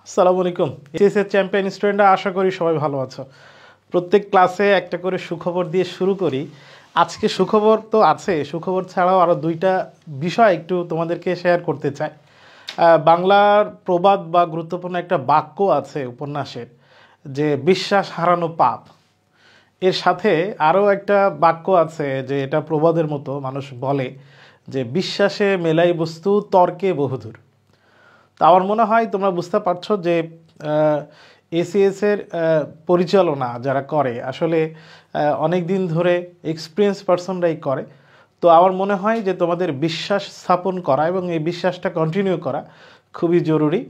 আসসালামু আলাইকুম। এইচএসএর চ্যাম্পিয়ন স্টুডেন্টরা আশা করি সবাই ভালো আছো। প্রত্যেক ক্লাসে একটা করে সুখবর দিয়ে শুরু করি। আজকে সুখবর তো আছে, সুখবর ছাড়াও আরও দুইটা বিষয় একটু তোমাদেরকে শেয়ার করতে চাই। বাংলার প্রবাদ বা গুরুত্বপূর্ণ একটা বাক্য আছে উপন্যাসের, যে বিশ্বাস হারানো পাপ। এর সাথে আরও একটা বাক্য আছে যে এটা প্রবাদের মতো মানুষ বলে যে বিশ্বাসে মেলাই বস্তু তর্কে বহুদূর। তো আমার মনে হয় তোমরা বুঝতে পারছো যে এসিএসের পরিচালনা যারা করে আসলে অনেক দিন ধরে এক্সপিরিয়েন্স পার্সনরাই করে। তো আমার মনে হয় যে তোমাদের বিশ্বাস স্থাপন করা এবং এই বিশ্বাসটা কন্টিনিউ করা খুবই জরুরি।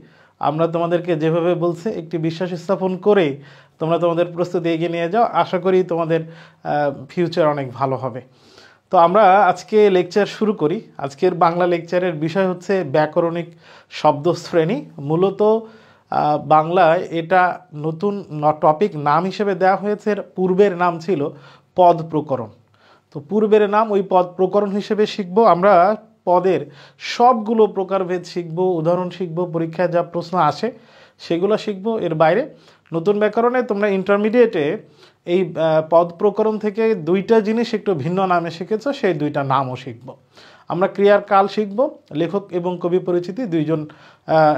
আমরা তোমাদেরকে যেভাবে বলছি একটি বিশ্বাস স্থাপন করে তোমরা তোমাদের প্রস্তুতি এগিয়ে নিয়ে যাও, আশা করি তোমাদের ফিউচার অনেক ভালো হবে। তো আমরা আজকে লেকচার শুরু করি। আজকের বাংলা লেকচারের বিষয় হচ্ছে ব্যাকরণিক শব্দশ্রেণী। মূলত বাংলায় এটা নতুন টপিক নাম হিসেবে দেওয়া হয়েছে, পূর্বের নাম ছিল পদ প্রকরণ। তো পূর্বের নাম ওই পদ প্রকরণ হিসেবে শিখব আমরা। পদের সবগুলো প্রকারভেদ শিখব, উদাহরণ শিখব, পরীক্ষায় যা প্রশ্ন আসে সেগুলো শিখব। এর বাইরে নতুন ব্যাকরণে তোমরা ইন্টারমিডিয়েটে এই পদ প্রকরণ থেকে দুইটা জিনিস একটু ভিন্ন নামে শিখেছ, সেই দুইটা নামও শিখব। আমরা ক্রিয়ার কাল শিখব, লেখক এবং কবি পরিচিতি,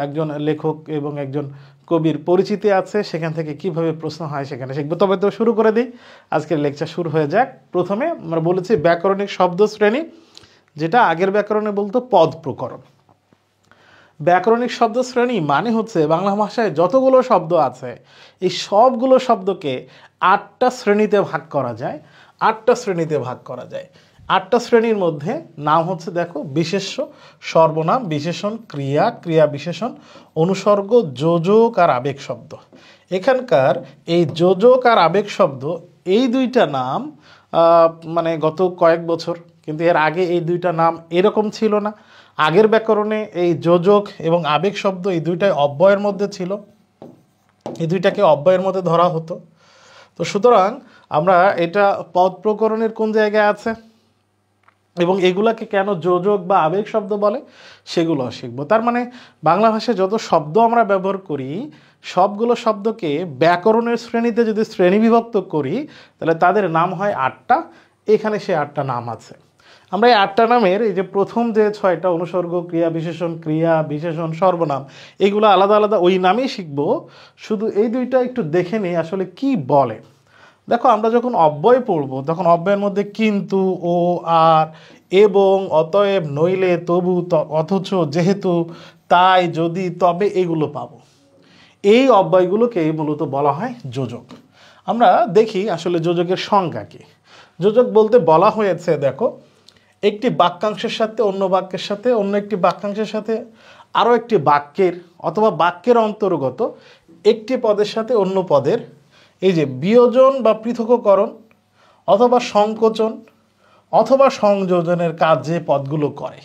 একজন লেখক এবং একজন কবির পরিচিতি আছে, সেখান থেকে কিভাবে প্রশ্ন হয় সেখানে শিখব। তবে তো শুরু করে দিই, আজকের লেকচার শুরু হয়ে যাক। প্রথমে আমরা বলেছি ব্যাকরণিক শব্দ শ্রেণী, যেটা আগের ব্যাকরণে বলতো পদ প্রকরণ। ব্যাকরণিক শব্দ শ্রেণী মানে হচ্ছে বাংলা ভাষায় যতগুলো শব্দ আছে এই সবগুলো শব্দকে 8টা শ্রেণীতে ভাগ করা যায়। 8টা শ্রেণীতে ভাগ করা যায়। 8টা শ্রেণীর মধ্যে নাম হচ্ছে, দেখো, বিশেষ্য, সর্বনাম, বিশেষণ, ক্রিয়া, ক্রিয়া বিশেষণ, অনুসর্গ, যোজক আর আবেগ শব্দ। এখানকার এই যোজক আর আবেগ শব্দ এই দুইটা নাম মানে গত কয়েক বছর, কিন্তু এর আগে এই দুইটা নাম এরকম ছিল না। আগের ব্যাকরণে এই যোজক এবং আবেগ শব্দ এই দুইটাই অব্যয়ের মধ্যে ছিল, এই দুইটাকে অব্যয়ের মধ্যে ধরা হতো। তো সুতরাং আমরা এটা পদ প্রকরণের কোন জায়গায় আছে এবং এগুলাকে কেন যোজক বা আবেগ শব্দ বলে সেগুলো শিখবো। তার মানে বাংলা ভাষায় যত শব্দ আমরা ব্যবহার করি সবগুলো শব্দকে ব্যাকরণের শ্রেণীতে যদি শ্রেণীবিভক্ত করি তাহলে তাদের নাম হয় 8টা। এখানে সে 8টা নাম আছে। আমরা এই 8টা নামের এই যে প্রথম যে 6টা অনুসর্গ, ক্রিয়া বিশেষণ, সর্বনাম, এগুলো আলাদা আলাদা ওই নামেই শিখবো। শুধু এই দুইটা একটু দেখে নিই আসলে কি বলে। দেখো, আমরা যখন অব্যয় পড়ব তখন অব্যয়ের মধ্যে কিন্তু, ও, আর, এবং, অতএব, নইলে, তবু, অথচ, যেহেতু, তাই, যদি, তবে এগুলো পাবো। এই অব্যয়গুলোকে মূলত বলা হয় যোজক। আমরা দেখি আসলে যোজকের সংজ্ঞা কি। যোজক বলতে বলা হয়েছে, দেখো, একটি বাক্যাংশের সাথে অন্য বাক্যের সাথে অন্য একটি বাক্যাংশের সাথে আরও একটি বাক্যের অথবা বাক্যের অন্তর্গত একটি পদের সাথে অন্য পদের এই যে বিয়োজন বা পৃথককরণ অথবা সংকোচন অথবা সংযোজনের কাজ যে পদগুলো করে,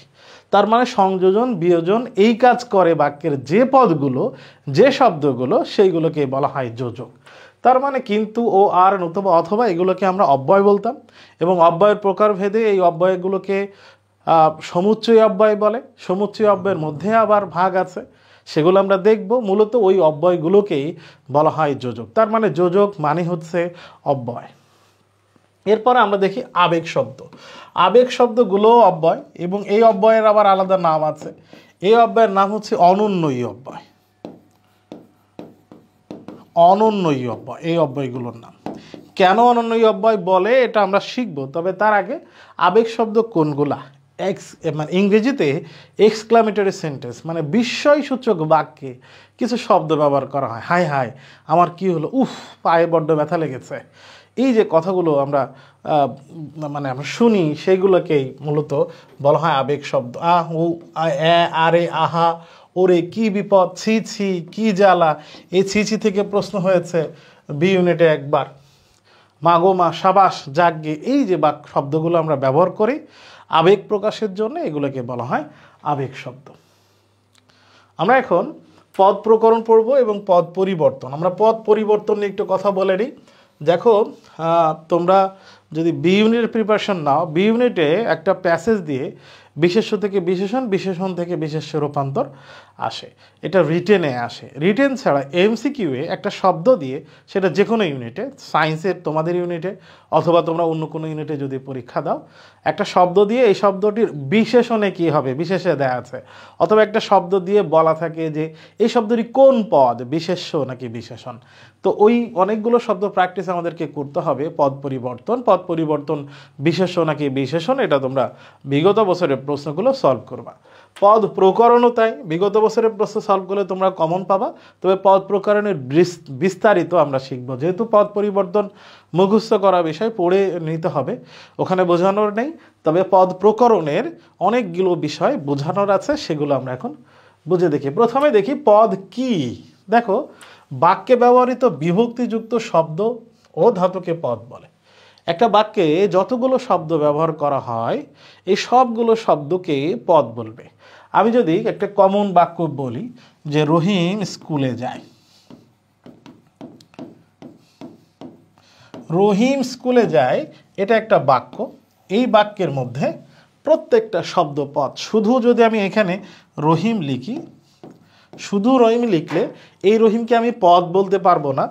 তার মানে সংযোজন বিয়োজন এই কাজ করে বাক্যের যে পদগুলো, যে শব্দগুলো, সেইগুলোকে বলা হয় যোজক। তার মানে কিন্তু, ও, আর, নতুবা, অথবা এগুলোকে আমরা অব্যয় বলতাম এবং অব্যয়ের প্রকারভেদে এই অব্যয়গুলোকে সমুচ্চয় অব্যয় বলে। সমুচ্চয় অব্যয়ের মধ্যে আবার ভাগ আছে, সেগুলো আমরা দেখব। মূলত ওই অব্যয়গুলোকেই বলা হয় যোজক। তার মানে যোজক মানে হচ্ছে অব্যয়। এরপরে আমরা দেখি আবেগ শব্দ। আবেগ শব্দগুলো অব্যয় এবং এই অব্যয়ের আবার আলাদা নাম আছে। এই অব্যয়ের নাম হচ্ছে অনন্যই অব্যয়। অনন্যই অব্যয় এই অব্যয়গুলোর নাম। কেন অনন্যই অব্যয় বলে এটা আমরা শিখব। তবে তার আগে আবেগ শব্দ কোনগুলা, মানে ইংরেজিতে এক্সক্লামেটরি সেন্টেন্স মানে বিস্ময়সূচক বাক্যে কিছু শব্দ ব্যবহার করা হয়। হায় হায় আমার কি হলো, উফ পায়ে বড্ড ব্যথা লেগেছে, এই যে কথাগুলো আমরা আমরা শুনি সেইগুলোকেই মূলত বলা হয় আবেগ শব্দ। আহ, ও, আরে, আহা, ওরে কি বিপদ, ছি ছি কি জ্বালা। এই ছি ছি থেকে প্রশ্ন হয়েছে বি ইউনিটে একবার। মা গো মা, সাবাস, জাগগে, এই যে শব্দগুলো আমরা ব্যবহার করি আবেগ প্রকাশের জন্য, এগুলোকে বলা হয় আবেগ শব্দ। আমরা এখন পদ প্রকরণ পড়ব এবং পদ পরিবর্তন। আমরা পদ পরিবর্তন নিয়ে একটু কথা বলে নিই। দেখো, তোমরা যদি বি ইউনিটের প্রিপারেশন নাও, বি ইউনিটে একটা প্যাসেজ দিয়ে বিশেষ্য থেকে বিশেষণ, বিশেষণ থেকে বিশেষ্য রূপান্তর, আসে, এটা রিটেনে আসে। রিটেন ছাড়া এমসিকিউয়ে একটা শব্দ দিয়ে, সেটা যে কোনো ইউনিটে, সায়েন্সের তোমাদের ইউনিটে অথবা তোমরা অন্য কোনো ইউনিটে যদি পরীক্ষা দাও, একটা শব্দ দিয়ে এই শব্দটির বিশেষণে কি হবে, বিশেষে দেয়া আছে, অথবা একটা শব্দ দিয়ে বলা থাকে যে এই শব্দটি কোন পদ, বিশেষ্য নাকি বিশেষণ। তো ওই অনেকগুলো শব্দ প্র্যাকটিস আমাদেরকে করতে হবে। পদ পরিবর্তন বিশেষ্য নাকি বিশেষণ, এটা তোমরা বিগত বছরের প্রশ্নগুলো সলভ করবা। পদ প্রকরণও তাই, বিগত বছরের প্রশ্ন সলভ করলে তোমরা কমন পাবা, তবে পদ প্রকরণের বিস্তারিত আমরা শিখবো। যেহেতু পদ পরিবর্তন মুখস্থ করা বিষয়, পড়ে নিতে হবে, ওখানে বোঝানোর নেই, তবে পদ প্রকরণের অনেকগুলো বিষয় বোঝানোর আছে, সেগুলো আমরা এখন বুঝে দেখি। প্রথমে দেখি পদ কি। দেখো, বাক্যে ব্যবহৃত বিভক্তিযুক্ত শব্দ ও ধাতুকে পদ বলে। একটা বাক্যে যতগুলো শব্দ ব্যবহার করা হয়, এই সবগুলো শব্দকে পদ বলবে। আমি যদি একটা কমন বাক্য বলি যে রহিম স্কুলে যায়, রহিম স্কুলে যায়, এটা একটা বাক্য। এই বাক্যের মধ্যে প্রত্যেকটা শব্দ পদ। শুধু যদি আমি এখানে রহিম লিখি, শুধু রহিম লিখলে এই রহিমকে আমি পদ বলতে পারবো না,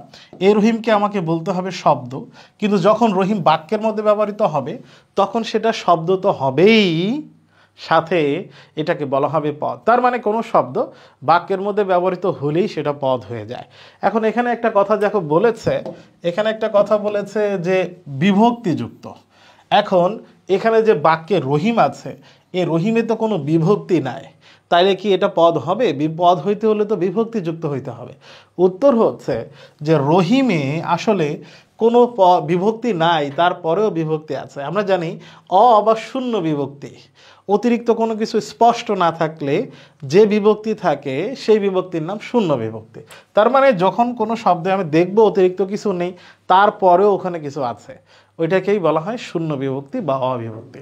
এই রহিমকে আমাকে বলতে হবে শব্দ। কিন্তু যখন রহিম বাক্যের মধ্যে ব্যবহৃত হবে, তখন সেটা শব্দ তো হবেই, সাথে এটাকে বলা হবে পদ। তার মানে কোনো শব্দ বাক্যের মধ্যে ব্যবহৃত হলেই সেটা পদ হয়ে যায়। এখন এখানে একটা কথা দেখো বলেছে, এখানে একটা কথা বলেছে যে বিভক্তিযুক্ত। এখন এখানে যে বাক্যে রহিম আছে, এই রহিমে তো কোনো বিভক্তি নাই, তাইলে কি এটা পদ হবে? পদ হইতে হলে তো বিভক্তিযুক্ত হইতে হবে। উত্তর হচ্ছে যে রহিমে আসলে কোনো বিভক্তি নাই, তারপরেও বিভক্তি আছে। আমরা জানি অ বা শূন্য বিভক্তি, অতিরিক্ত কোনো কিছু স্পষ্ট না থাকলে যে বিভক্তি থাকে সেই বিভক্তির নাম শূন্য বিভক্তি। তার মানে যখন কোনো শব্দে আমি দেখব অতিরিক্ত কিছু নেই, তারপরেও ওখানে কিছু আছে, ওইটাকেই বলা হয় শূন্য বিভক্তি বা অবিভক্তি।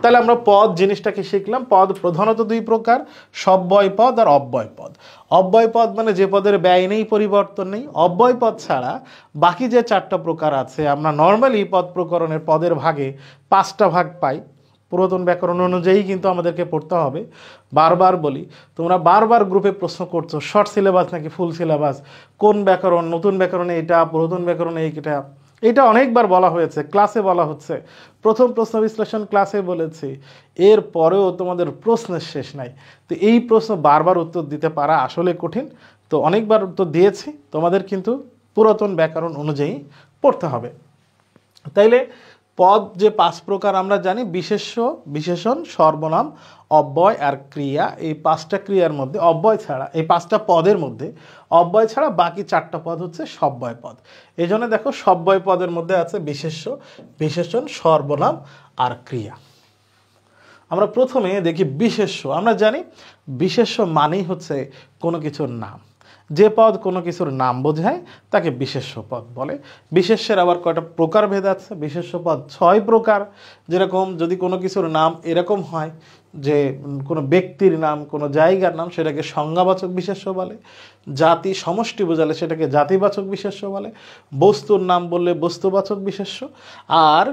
তাহলে আমরা পদ জিনিসটাকে শিখলাম। পদ প্রধানত দুই প্রকার, সব্যয় পদ আর অব্যয় পদ। অব্যয় পদ মানে যে পদের ব্যয় নেই, পরিবর্তন নেই। অব্যয় পদ ছাড়া বাকি যে চারটা প্রকার আছে, আমরা নর্মালি পদ প্রকরণের পদের ভাগে 5টা ভাগ পাই। পুরাতন ব্যাকরণ অনুযায়ী কিন্তু আমাদেরকে পড়তে হবে। বারবার বলি, তোমরা বারবার গ্রুপে প্রশ্ন করছো শর্ট সিলেবাস নাকি ফুল সিলেবাস, কোন ব্যাকরণ, নতুন ব্যাকরণে এটা, পুরাতন ব্যাকরণে এইটা। এটা অনেকবার বলা হয়েছে, ক্লাসে বলা হচ্ছে, প্রথম প্রশ্ন বিশ্লেষণ ক্লাসে বলেছি, এর পরেও তোমাদের প্রশ্নের শেষ নাই। তো এই প্রশ্ন বারবার উত্তর দিতে পারা আসলে কঠিন। তো অনেকবার উত্তর দিয়েছি, তোমাদের কিন্তু পুরাতন ব্যাকরণ অনুযায়ী পড়তে হবে। তাইলে পদ যে 5 প্রকার আমরা জানি, বিশেষ্য, বিশেষণ, সর্বনাম, অব্যয় আর ক্রিয়া। এই 5টা ক্রিয়ার মধ্যে অব্যয় ছাড়া, এই 5টা পদের মধ্যে অব্যয় ছাড়া বাকি 4টা পদ হচ্ছে সব্যয় পদ। এই জন্য দেখো সব্যয় পদের মধ্যে আছে বিশেষ্য, বিশেষণ, সর্বনাম আর ক্রিয়া। আমরা প্রথমে দেখি বিশেষ্য। আমরা জানি বিশেষ্য মানেই হচ্ছে কোনো কিছুর নাম। যে পদ কোনো কিছুর নাম বোঝায় তাকে বিশেষ্য পদ বলে। বিশেষ্যের আবার কয়টা প্রকারভেদ আছে। বিশেষ্য পদ 6 প্রকার। যেরকম যদি কোনো কিছুর নাম এরকম হয় যে কোনো ব্যক্তির নাম, কোনো জায়গার নাম, সেটাকে সংজ্ঞাবাচক বিশেষ্য বলে। জাতি সমষ্টি বোঝালে সেটাকে জাতিবাচক বিশেষ্য বলে। বস্তুর নাম বললে বস্তুবাচক বিশেষ্য। আর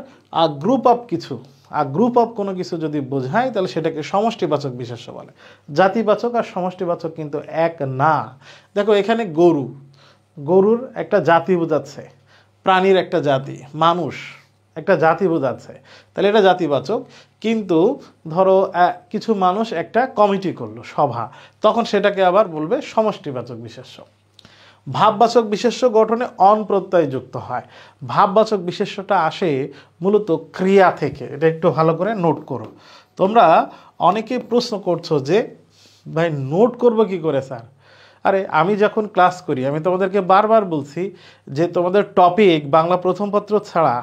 গ্রুপ অফ কিছু, আর গ্রুপ অফ কোনো কিছু যদি বোঝায় তাহলে সেটাকে সমষ্টিবাচক বিশেষ্য বলে। জাতিবাচক আর সমষ্টিবাচক কিন্তু এক না। দেখো এখানে গরু, গরুর একটা জাতি বোঝাচ্ছে, প্রাণীর একটা জাতি, মানুষ একটা জাতি বোঝাচ্ছে, তাহলে এটা জাতিবাচক। কিন্তু ধরো কিছু মানুষ একটা কমিটি করলো, সভা, তখন সেটাকে আবার বলবে সমষ্টিবাচক বিশেষ্য। ভাববাচক বিশেষ্য গঠনে অন প্রত্যয় যুক্ত হয়। ভাববাচক বিশেষ্যটা আসে মূলত ক্রিয়া থেকে, এটা একটু ভালো করে নোট করো। তোমরা অনেকে প্রশ্ন করছো যে ভাই নোট করব কি করে স্যার? আরে আমি যখন ক্লাস করি আমি তোমাদেরকে বারবার বলছি যে তোমাদের টপিক বাংলা প্রথম পত্র ছাড়া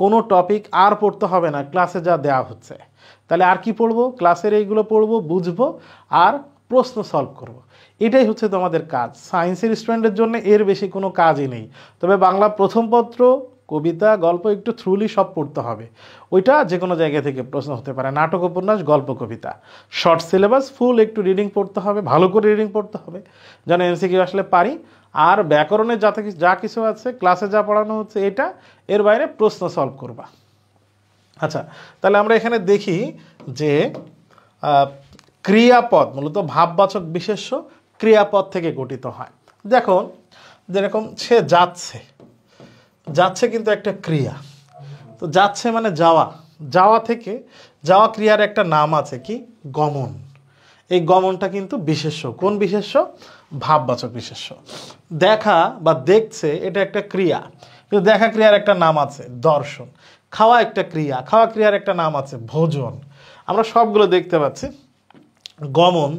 কোনো টপিক আর পড়তে হবে না, ক্লাসে যা দেওয়া হচ্ছে। তাহলে আর কি পড়বো? ক্লাসের এইগুলো পড়বো, বুঝবো আর প্রশ্ন সলভ করব। এটাই হচ্ছে তোমাদের কাজ। সায়েন্সের স্টুডেন্টের জন্য এর বেশি কোনো কাজই নেই। তবে বাংলা প্রথম পত্র, কবিতা, গল্প একটু থ্রুলি সব পড়তে হবে। ওইটা যে কোনো জায়গা থেকে প্রশ্ন হতে পারে, নাটক, উপন্যাস, গল্প, কবিতা। শর্ট সিলেবাস ফুল একটু রিডিং পড়তে হবে, ভালো করে রিডিং পড়তে হবে যেন এমসিকিউ আসলে পারি। আর ব্যাকরণের যাতে যা কিছু আছে ক্লাসে যা পড়ানো হচ্ছে এটা, এর বাইরে প্রশ্ন সলভ করবা। আচ্ছা, তাহলে আমরা এখানে দেখি যে ক্রিয়াপদ মূলত ভাববাচক বিশেষ্য ক্রিয়াপদ থেকে গঠিত হয়। দেখো যেরকম সে যাচ্ছে, যাচ্ছে কিন্তু একটা ক্রিয়া। তো যাচ্ছে মানে যাওয়া, যাওয়া থেকে যাওয়া ক্রিয়ার একটা নাম আছে কি গমন। এই গমনটা কিন্তু বিশেষ্য। কোন বিশেষ্য? ভাববাচক বিশেষ্য। দেখা বা দেখছে এটা একটা ক্রিয়া, কিন্তু দেখা ক্রিয়ার একটা নাম আছে দর্শন। খাওয়া একটা ক্রিয়া, খাওয়া ক্রিয়ার একটা নাম আছে ভোজন। আমরা সবগুলো দেখতে পাচ্ছি, গমন,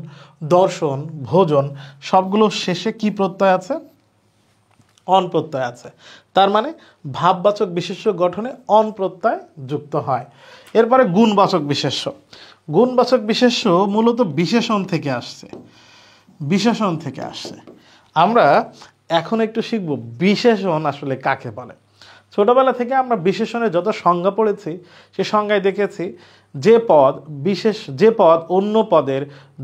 দর্শন, ভোজন সবগুলো শেষে কি প্রত্যয় আছে? অন প্রত্যয় আছে। তার মানে ভাববাচক বিশেষ্য গঠনে অন প্রত্যয় যুক্ত হয়। এরপরে গুণবাচক বিশেষ্য। গুণবাচক বিশেষ্য মূলত বিশেষণ থেকে আসছে, বিশেষণ থেকে আসছে। আমরা এখন একটু শিখব বিশেষণ আসলে কাকে বলে। ছোটবেলা থেকে আমরা বিশেষণের যত সংজ্ঞা পড়েছি সে সংজ্ঞায় দেখেছি যে পদ বিশেষ, যে পদ অন্য পদের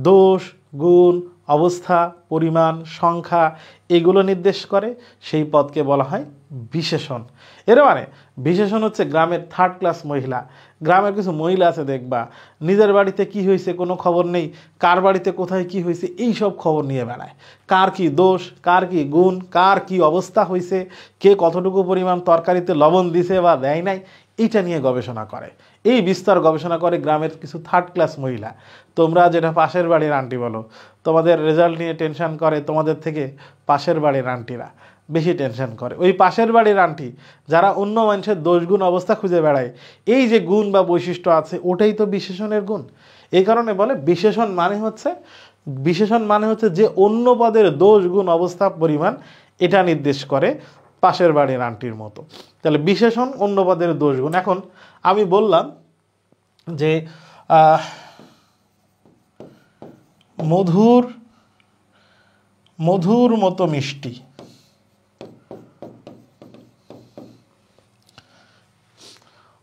দোষ, গুণ, অবস্থা, পরিমাণ, সংখ্যা এগুলো নির্দেশ করে সেই পদকে বলা হয় বিশেষণ। এর মানে বিশেষণ হচ্ছে গ্রামের থার্ড ক্লাস মহিলা। গ্রামের কিছু মহিলা আছে দেখবা নিজের বাড়িতে কি হয়েছে কোনো খবর নেই, কার বাড়িতে কোথায় কি হয়েছে এই সব খবর নিয়ে বেড়ায়। কার কি দোষ, কার কি গুণ, কার কি অবস্থা হয়েছে, কে কতটুকু পরিমাণ তরকারিতে লবণ দিছে বা দেয় নাই, এইটা নিয়ে গবেষণা করে। এই বিস্তার গবেষণা করে গ্রামের কিছু থার্ড ক্লাস মহিলা। তোমরা যেটা পাশের বাড়ির আন্টি বলো, তোমাদের রেজাল্ট নিয়ে টেনশন করে তোমাদের থেকে পাশের বাড়ির আন্টিরা বেশি টেনশন করে। ওই পাশের বাড়ির আন্টি যারা অন্য মানুষের দোষগুণ অবস্থা খুঁজে বেড়ায়, এই যে গুণ বা বৈশিষ্ট্য আছে ওটাই তো বিশেষণের গুণ। এই কারণে বলে বিশেষণ মানে হচ্ছে, বিশেষণ মানে হচ্ছে যে অন্য পদের দোষ, গুণ, অবস্থা, পরিমাণ এটা নির্দেশ করে পাশের বাড়ির আন্টির মতো। তাহলে বিশেষণ অন্য পদের দোষ, গুণ। এখন আমি বললাম যে মধুর, মধুর মতো মিষ্টি,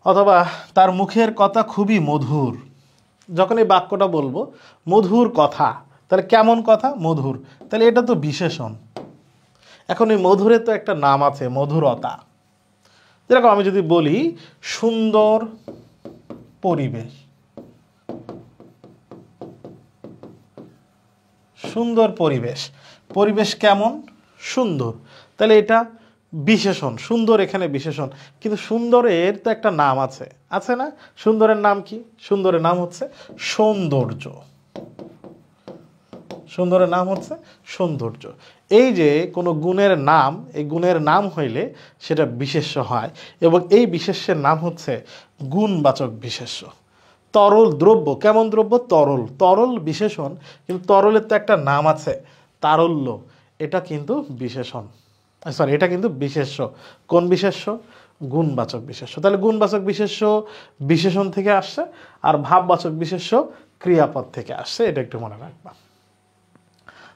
অথবা তার মুখের কথা খুবই মধুর। যখন এই বাক্যটা বলবো মধুর কথা, তাহলে কেমন কথা? মধুর। তাহলে এটা তো বিশেষণ। এখন এই মধুরের তো একটা নাম আছে মধুরতা। যেরকম আমি যদি বলি সুন্দর পরিবেশ, সুন্দর পরিবেশ, পরিবেশ কেমন? সুন্দর। তাহলে এটা বিশেষণ, সুন্দর এখানে বিশেষণ। কিন্তু সুন্দরের তো একটা নাম আছে, আছে না? সুন্দরের নাম কি? সুন্দরের নাম হচ্ছে সৌন্দর্য। সুন্দরের নাম হচ্ছে সৌন্দর্য। এই যে কোনো গুণের নাম, এই গুণের নাম হইলে সেটা বিশেষ্য হয় এবং এই বিশেষ্যের নাম হচ্ছে গুণবাচক বিশেষ্য। তরল দ্রব্য, কেমন দ্রব্য? তরল। তরল বিশেষণ, কিন্তু তরলের তো একটা নাম আছে তারল্য, এটা কিন্তু বিশেষণ, সরি এটা কিন্তু বিশেষ্য। কোন বিশেষ্য? গুণবাচক বিশেষ্য। তাহলে গুণবাচক বিশেষ্য বিশেষণ থেকে আসছে আর ভাববাচক বিশেষ্য ক্রিয়াপদ থেকে আসছে, এটা একটু মনে রাখবা।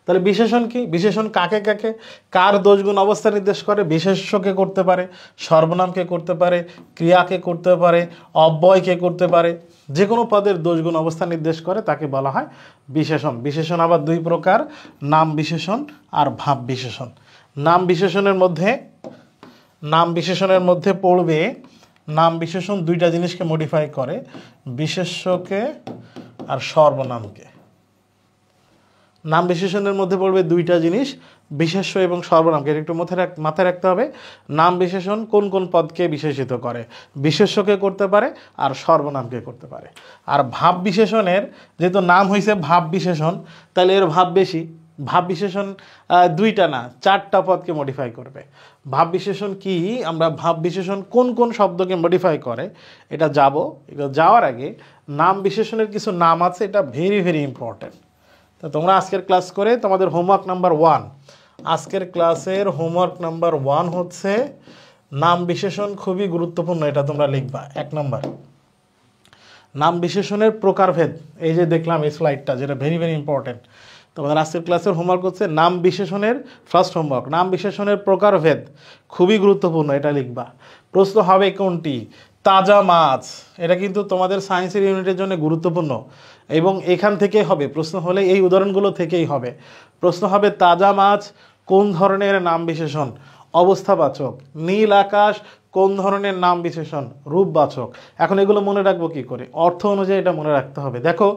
তাহলে বিশেষণ কি? বিশেষণ কাকে কাকে, কার দোষগুণ অবস্থা নির্দেশ করে? বিশেষ্যকে করতে পারে, সর্বনামকে করতে পারে, ক্রিয়াকে করতে পারে, অব্যয়কে করতে পারে। যে কোনো পদের দোষগুণ অবস্থা নির্দেশ করে তাকে বলা হয় বিশেষণ। বিশেষণ আবার দুই প্রকার, নাম বিশেষণ আর ভাব বিশেষণ। নাম বিশেষণের মধ্যে, নাম বিশেষণের মধ্যে পড়বে, নাম বিশেষণ দুইটা জিনিসকে মডিফাই করে, বিশেষ্যকে আর সর্বনামকে। নাম বিশেষণের মধ্যে পড়বে দুইটা জিনিস, বিশেষ্য এবং সর্বনামকে। এটা একটু মাথায় রাখতে হবে। নাম বিশেষণ কোন কোন পদকে বিশেষিত করে? বিশেষ্যকে করতে পারে আর সর্বনামকে করতে পারে। আর ভাব বিশেষণের যেহেতু নাম হয়েছে ভাব বিশেষণ, তাহলে এর ভাব বেশি। ভাব বিশেষণ দুইটা না চারটা পদকে মডিফাই করবে। ভাব বিশেষণ কি? আমরা ভাব বিশেষণ কোন কোন শব্দকে মডিফাই করে এটা যাব। এটা যাওয়ার আগে নাম বিশেষণের কিছু নাম আছে, এটা ভেরি ভেরি ইম্পর্টেন্ট। তো তোমরা আজকের ক্লাস করে তোমাদের হোমওয়ার্ক নাম্বার 1, আজকের ক্লাসের হোমওয়ার্ক নাম্বার 1 হচ্ছে নাম বিশেষণ। খুবই গুরুত্বপূর্ণ, এটা তোমরা লিখবা। 1 নাম্বার নাম বিশেষণের প্রকারভেদ। এই যে দেখলাম এই স্লাইডটা, যেটা ভেরি ভেরি ইম্পর্টেন্ট। তোমাদের আজকের ক্লাসের হোমওয়ার্ক হচ্ছে নাম বিশেষণের, ফার্স্ট হোমওয়ার্ক নাম বিশেষণের প্রকারভেদ, খুবই গুরুত্বপূর্ণ, এটা লিখবা। প্রশ্ন হবে কোনটি? তাজা মাছ। এটা কিন্তু তোমাদের সায়েন্সের ইউনিটের জন্য গুরুত্বপূর্ণ এবং এখান থেকে হবে প্রশ্ন, হলে এই উদাহরণগুলো থেকেই হবে প্রশ্ন। হবে তাজা মাছ কোন ধরনের নাম বিশেষণ? অবস্থাবাচক। নীল আকাশ কোন ধরনের নাম বিশেষণ? রূপবাচক। এখন এগুলো মনে রাখবো কি করে? অর্থ অনুযায়ী এটা মনে রাখতে হবে। দেখো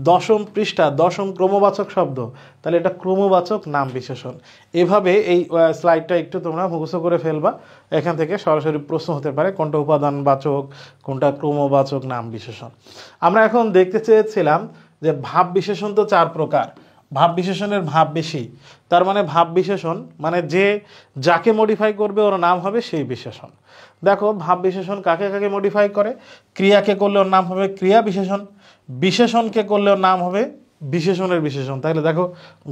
10ম পৃষ্ঠা, 10ম ক্রমবাচক শব্দ, তাহলে এটা ক্রমবাচক নাম বিশেষণ। এভাবে এই স্লাইডটা একটু তোমরা মুখস্থ করে ফেলবা, এখান থেকে সরাসরি প্রশ্ন হতে পারে কোনটা উপাদানবাচক, কোনটা ক্রমবাচক নাম বিশেষণ। আমরা এখন দেখতে চেয়েছিলাম যে ভাব বিশেষণ তো 4 প্রকার। ভাব বিশেষণের ভাব বেশি, তার মানে ভাব বিশেষণ মানে যে যাকে মডিফাই করবে ওর নাম হবে সেই বিশেষণ। দেখো ভাব বিশেষণ কাকে কাকে মডিফাই করে? ক্রিয়াকে করলে ওর নাম হবে ক্রিয়া বিশেষণ, বিশেষণকে করলে ওর নাম হবে বিশেষণের বিশেষণ। তাহলে দেখো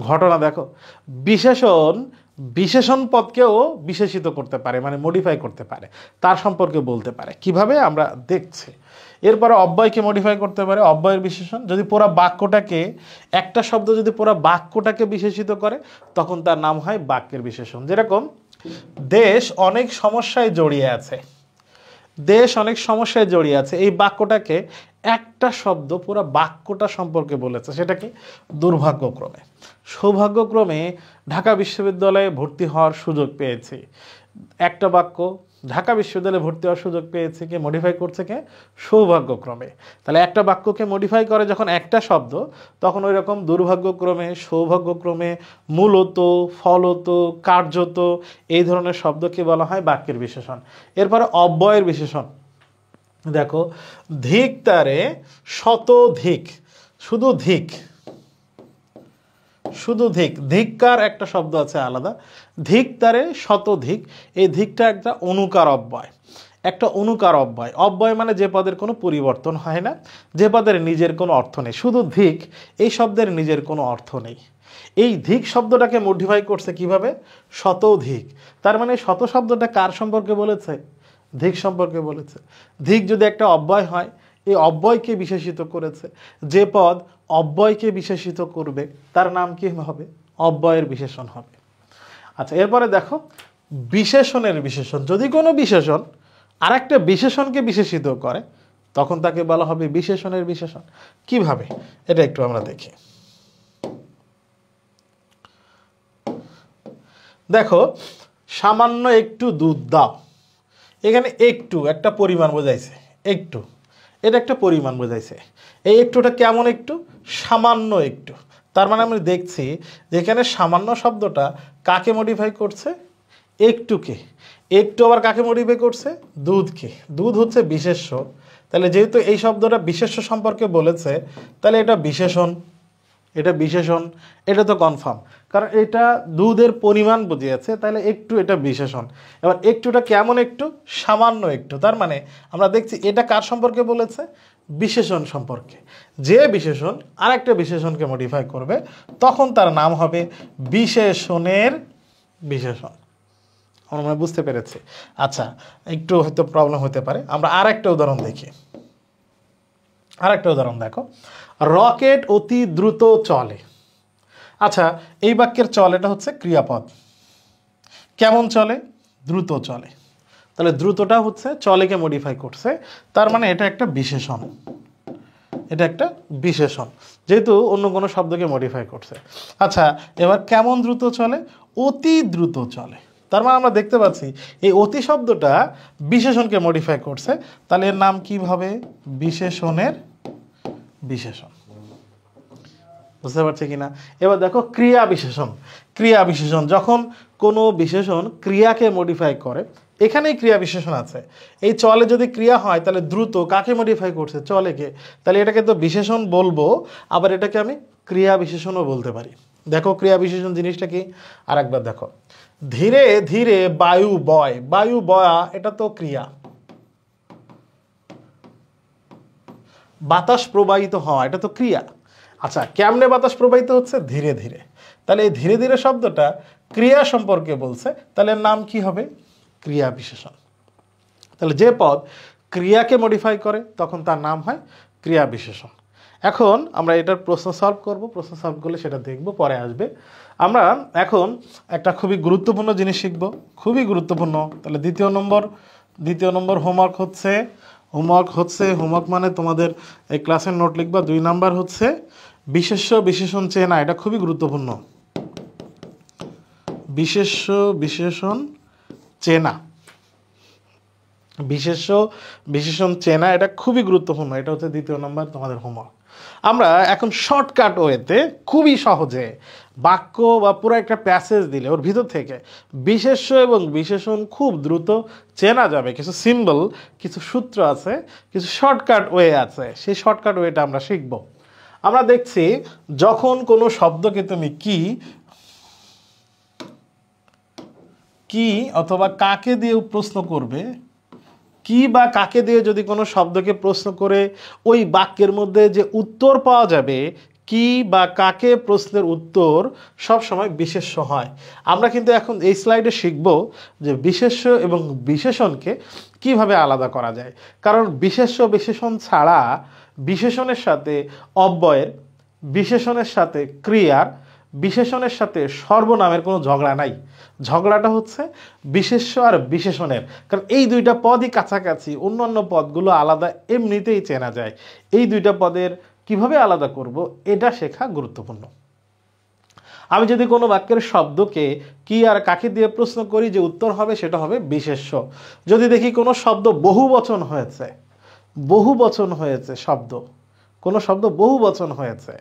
ঘটনা দেখো, বিশেষণ বিশেষণ পদকেও বিশেষিত করতে পারে, মানে মডিফাই করতে পারে, তার সম্পর্কে বলতে পারে। কিভাবে আমরা দেখছি। এরপরে অব্যয়কে মডিফাই করতে পারে, অব্যয়ের বিশেষণ। যদি পুরো বাক্যটাকে, একটা শব্দ যদি পুরো বাক্যটাকে বিশেষিত করে তখন তার নাম হয় বাক্যের বিশেষণ। যেরকম দেশ অনেক সমস্যায় জড়িয়ে আছে, দেশ অনেক সমস্যায় জড়িয়ে আছে, এই বাক্যটাকে একটা শব্দ পুরো বাক্যটা সম্পর্কে বলেছে, সেটা কি? দুর্ভাগ্যক্রমে। সৌভাগ্যক্রমে ঢাকা বিশ্ববিদ্যালয়ে ভর্তি হওয়ার সুযোগ পেয়েছি, একটা বাক্য। ঢাকা বিশ্ববিদ্যালয়ে ভর্তি হওয়ার সুযোগ পেয়েছে, কে মডিফাই করছে? কে? সৌভাগ্যক্রমে। তাহলে একটা বাক্যকে মডিফাই করে যখন একটা শব্দ, তখন ওই রকম দুর্ভাগ্যক্রমে, সৌভাগ্যক্রমে, মূলত, ফলত, কার্যত, এই ধরনের শব্দকে বলা হয় বাক্যের বিশেষণ। এরপরে অব্যয়ের বিশেষণ। দেখো ধিক তারে শতধিক, শুধু ধিক, শুধু ধিক, ধিক্কার একটা শব্দ আছে আলাদা, ধিক তারে শতধিক, এই ধিকটা একটা অনুকার অব্যয়, একটা অনুকার অব্যয়। অব্যয় মানে যে পদের কোনো পরিবর্তন হয় না, যে পদের নিজের কোনো অর্থ নেই। শুধু ধিক এই শব্দের নিজের কোনো অর্থ নেই। এই ধিক শব্দটাকে মডিফাই করছে কিভাবে? শতধিক। তার মানে শত শব্দটা কার সম্পর্কে বলেছে? ধিক সম্পর্কে বলেছে। ধিক যদি একটা অব্যয় হয়, এই অব্যয়কে বিশেষিত করেছে। যে পদ অব্যয়কে বিশেষিত করবে তার নাম কি হবে? অব্যয়ের বিশেষণ হবে। আচ্ছা, এরপরে দেখো বিশেষণের বিশেষণ। যদি কোনো বিশেষণ আর একটা বিশেষণকে বিশেষিত করে তখন তাকে বলা হবে বিশেষণের বিশেষণ। কিভাবে? এটা একটু আমরা দেখি। দেখো সামান্য একটু দুধ দাও, এখানে একটু একটা পরিমাণ বোঝাইছে, একটু এটা একটা পরিমাণ বোঝাইছে। এই একটুটা কেমন একটু? সামান্য একটু। তার মানে আমি দেখছি যে এখানে সামান্য শব্দটা কাকে মডিফাই করছে? একটুকে। একটু আবার কাকে মডিফাই করছে? দুধকে। দুধ হচ্ছে বিশেষ্য, তাহলে যেহেতু এই শব্দটা বিশেষ্য সম্পর্কে বলেছে তাহলে এটা বিশেষণ, এটা বিশেষণ, এটা তো কনফার্ম, কারণ এটা দুধের পরিমাণ বুঝিয়েছে, তাহলে একটু এটা বিশেষণ। এবার একটুটা কেমন একটু? সামান্য একটু। তার মানে আমরা দেখছি এটা কার সম্পর্কে বলেছে? বিশেষণ সম্পর্কে। যে বিশেষণ আর একটা বিশেষণকে মডিফাই করবে তখন তার নাম হবে বিশেষণের বিশেষণ। আমরা বুঝতে পেরেছি। আচ্ছা, একটু হয়তো প্রবলেম হতে পারে, আমরা আর একটা উদাহরণ দেখি। আর একটা উদাহরণ দেখো, রকেট অতি দ্রুত চলে। আচ্ছা, এই বাক্যের চল এটা হচ্ছে ক্রিয়াপদ। কেমন চলে? দ্রুত চলে। তাহলে দ্রুতটা হচ্ছে চলেকে মডিফাই করছে, তার মানে এটা একটা বিশেষণ, এটা একটা বিশেষণ, যেহেতু অন্য কোনো শব্দকে মডিফাই করছে। আচ্ছা, এবার কেমন দ্রুত চলে? অতি দ্রুত চলে। তার মানে আমরা দেখতে পাচ্ছি এই অতি শব্দটা বিশেষণকে মডিফাই করছে, তাহলে এর নাম কি হবে? বিশেষণের বিশেষণ। বুঝতে পারছি কিনা? এবার দেখো ক্রিয়া বিশেষণ। ক্রিয়া বিশেষণ যখন কোনো বিশেষণ ক্রিয়াকে মডিফাই করে, এখানেই ক্রিয়া বিশেষণ আছে। এই চলে যদি ক্রিয়া হয় তাহলে দ্রুত কাকে মডিফাই করছে? চলেকে। তাহলে এটাকে তো বিশেষণ বলবো, আবার এটাকে আমি ক্রিয়া বিশেষণও বলতে পারি। দেখো ক্রিয়া বিশেষণ জিনিসটা কি আর একবার দেখো। ধীরে ধীরে বায়ু বয়, বায়ু বয়া এটা তো ক্রিয়া। বাতাস প্রবাহিত হওয়া এটা তো ক্রিয়া। আচ্ছা, কেমনে বাতাস প্রবাহিত হচ্ছে? ধীরে ধীরে। তাহলে এই ধীরে ধীরে শব্দটা ক্রিয়া সম্পর্কে বলছে, তাহলে নাম কি হবে? ক্রিয়া বিশেষণ। তাহলে যে পদ ক্রিয়াকে মডিফাই করে তখন তার নাম হয় ক্রিয়া বিশেষণ। এখন আমরা এটার প্রশ্ন সলভ করব, প্রশ্ন সলভ করলে সেটা দেখব, পরে আসবে। আমরা এখন একটা খুবই গুরুত্বপূর্ণ জিনিস শিখব, খুবই গুরুত্বপূর্ণ। তাহলে দ্বিতীয় নম্বর হোমওয়ার্ক হচ্ছে, হোমওয়ার্ক মানে তোমাদের এই ক্লাসের নোট লিখবা। 2 নাম্বার হচ্ছে বিশেষ্য বিশেষণ চেনা, এটা খুবই গুরুত্বপূর্ণ। বিশেষ্য বিশেষণ চেনা, বিশেষ্য বিশেষণ চেনা, এটা খুবই গুরুত্বপূর্ণ। এটা হচ্ছে দ্বিতীয় নম্বর তোমাদের হোমওয়ার্ক। আমরা এখন শর্টকাট ওয়েতে খুবই সহজে বাক্য বা পুরো একটা প্যাসেজ দিলে ওর ভিতর থেকে বিশেষ্য এবং বিশেষণ খুব দ্রুত চেনা যাবে। কিছু সিম্বল, কিছু সূত্র আছে, কিছু শর্টকাট ওয়ে আছে, সেই শর্টকাট ওয়েটা আমরা শিখব। আমরা দেখছি যখন কোনো শব্দকে তুমি কি অথবা কাকে দিয়ে প্রশ্ন করবে, কি বা কাকে দিয়ে যদি কোনো শব্দকে প্রশ্ন করে ওই বাক্যের মধ্যে যে উত্তর পাওয়া যাবে, কি বা কাকে প্রশ্নের উত্তর সব সময় বিশেষ্য হয়। আমরা কিন্তু এখন এই স্লাইডে শিখব যে বিশেষ্য এবং বিশেষণকে কিভাবে আলাদা করা যায়। কারণ বিশেষ্য বিশেষণ ছাড়া বিশেষণের সাথে অব্যয়ের, বিশেষণের সাথে ক্রিয়ার, বিশেষণের সাথে সর্বনামের কোনো ঝগড়া নাই। ঝগড়াটা হচ্ছে বিশেষ্য আর বিশেষণের। কারণ এই দুইটা পদই কাছাকাছি, অন্যান্য পদগুলো আলাদা এমনিতেই চেনা যায়। এই দুইটা পদের কিভাবে আলাদা করব এটা শেখা গুরুত্বপূর্ণ। আমি যদি কোনো বাক্যের শব্দকে কি আর কাকে দিয়ে প্রশ্ন করি, যে উত্তর হবে সেটা হবে বিশেষ্য। যদি দেখি কোনো শব্দ বহুবচন হয়েছে, শব্দ, কোনো শব্দ বহুবচন হয়েছে,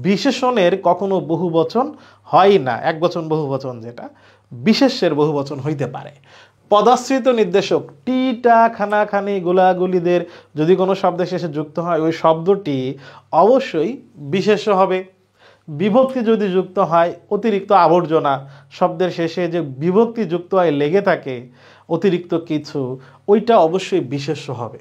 বিশেষণের কখনো বহুবচন হয় না, একবচন বহুবচন, যেটা বিশেষ্যের বহুবচন হইতে পারে। পদাশ্রিত নির্দেশক টিটা খানা খানি গোলাগুলিদের যদি কোনো শব্দের শেষে যুক্ত হয়, ওই শব্দটি অবশ্যই বিশেষ্য হবে। বিভক্তি যদি যুক্ত হয়, অতিরিক্ত আবর্জনা, শব্দের শেষে যে বিভক্তি যুক্ত হয় লেগে থাকে অতিরিক্ত কিছু, ওইটা অবশ্যই বিশেষ্য হবে।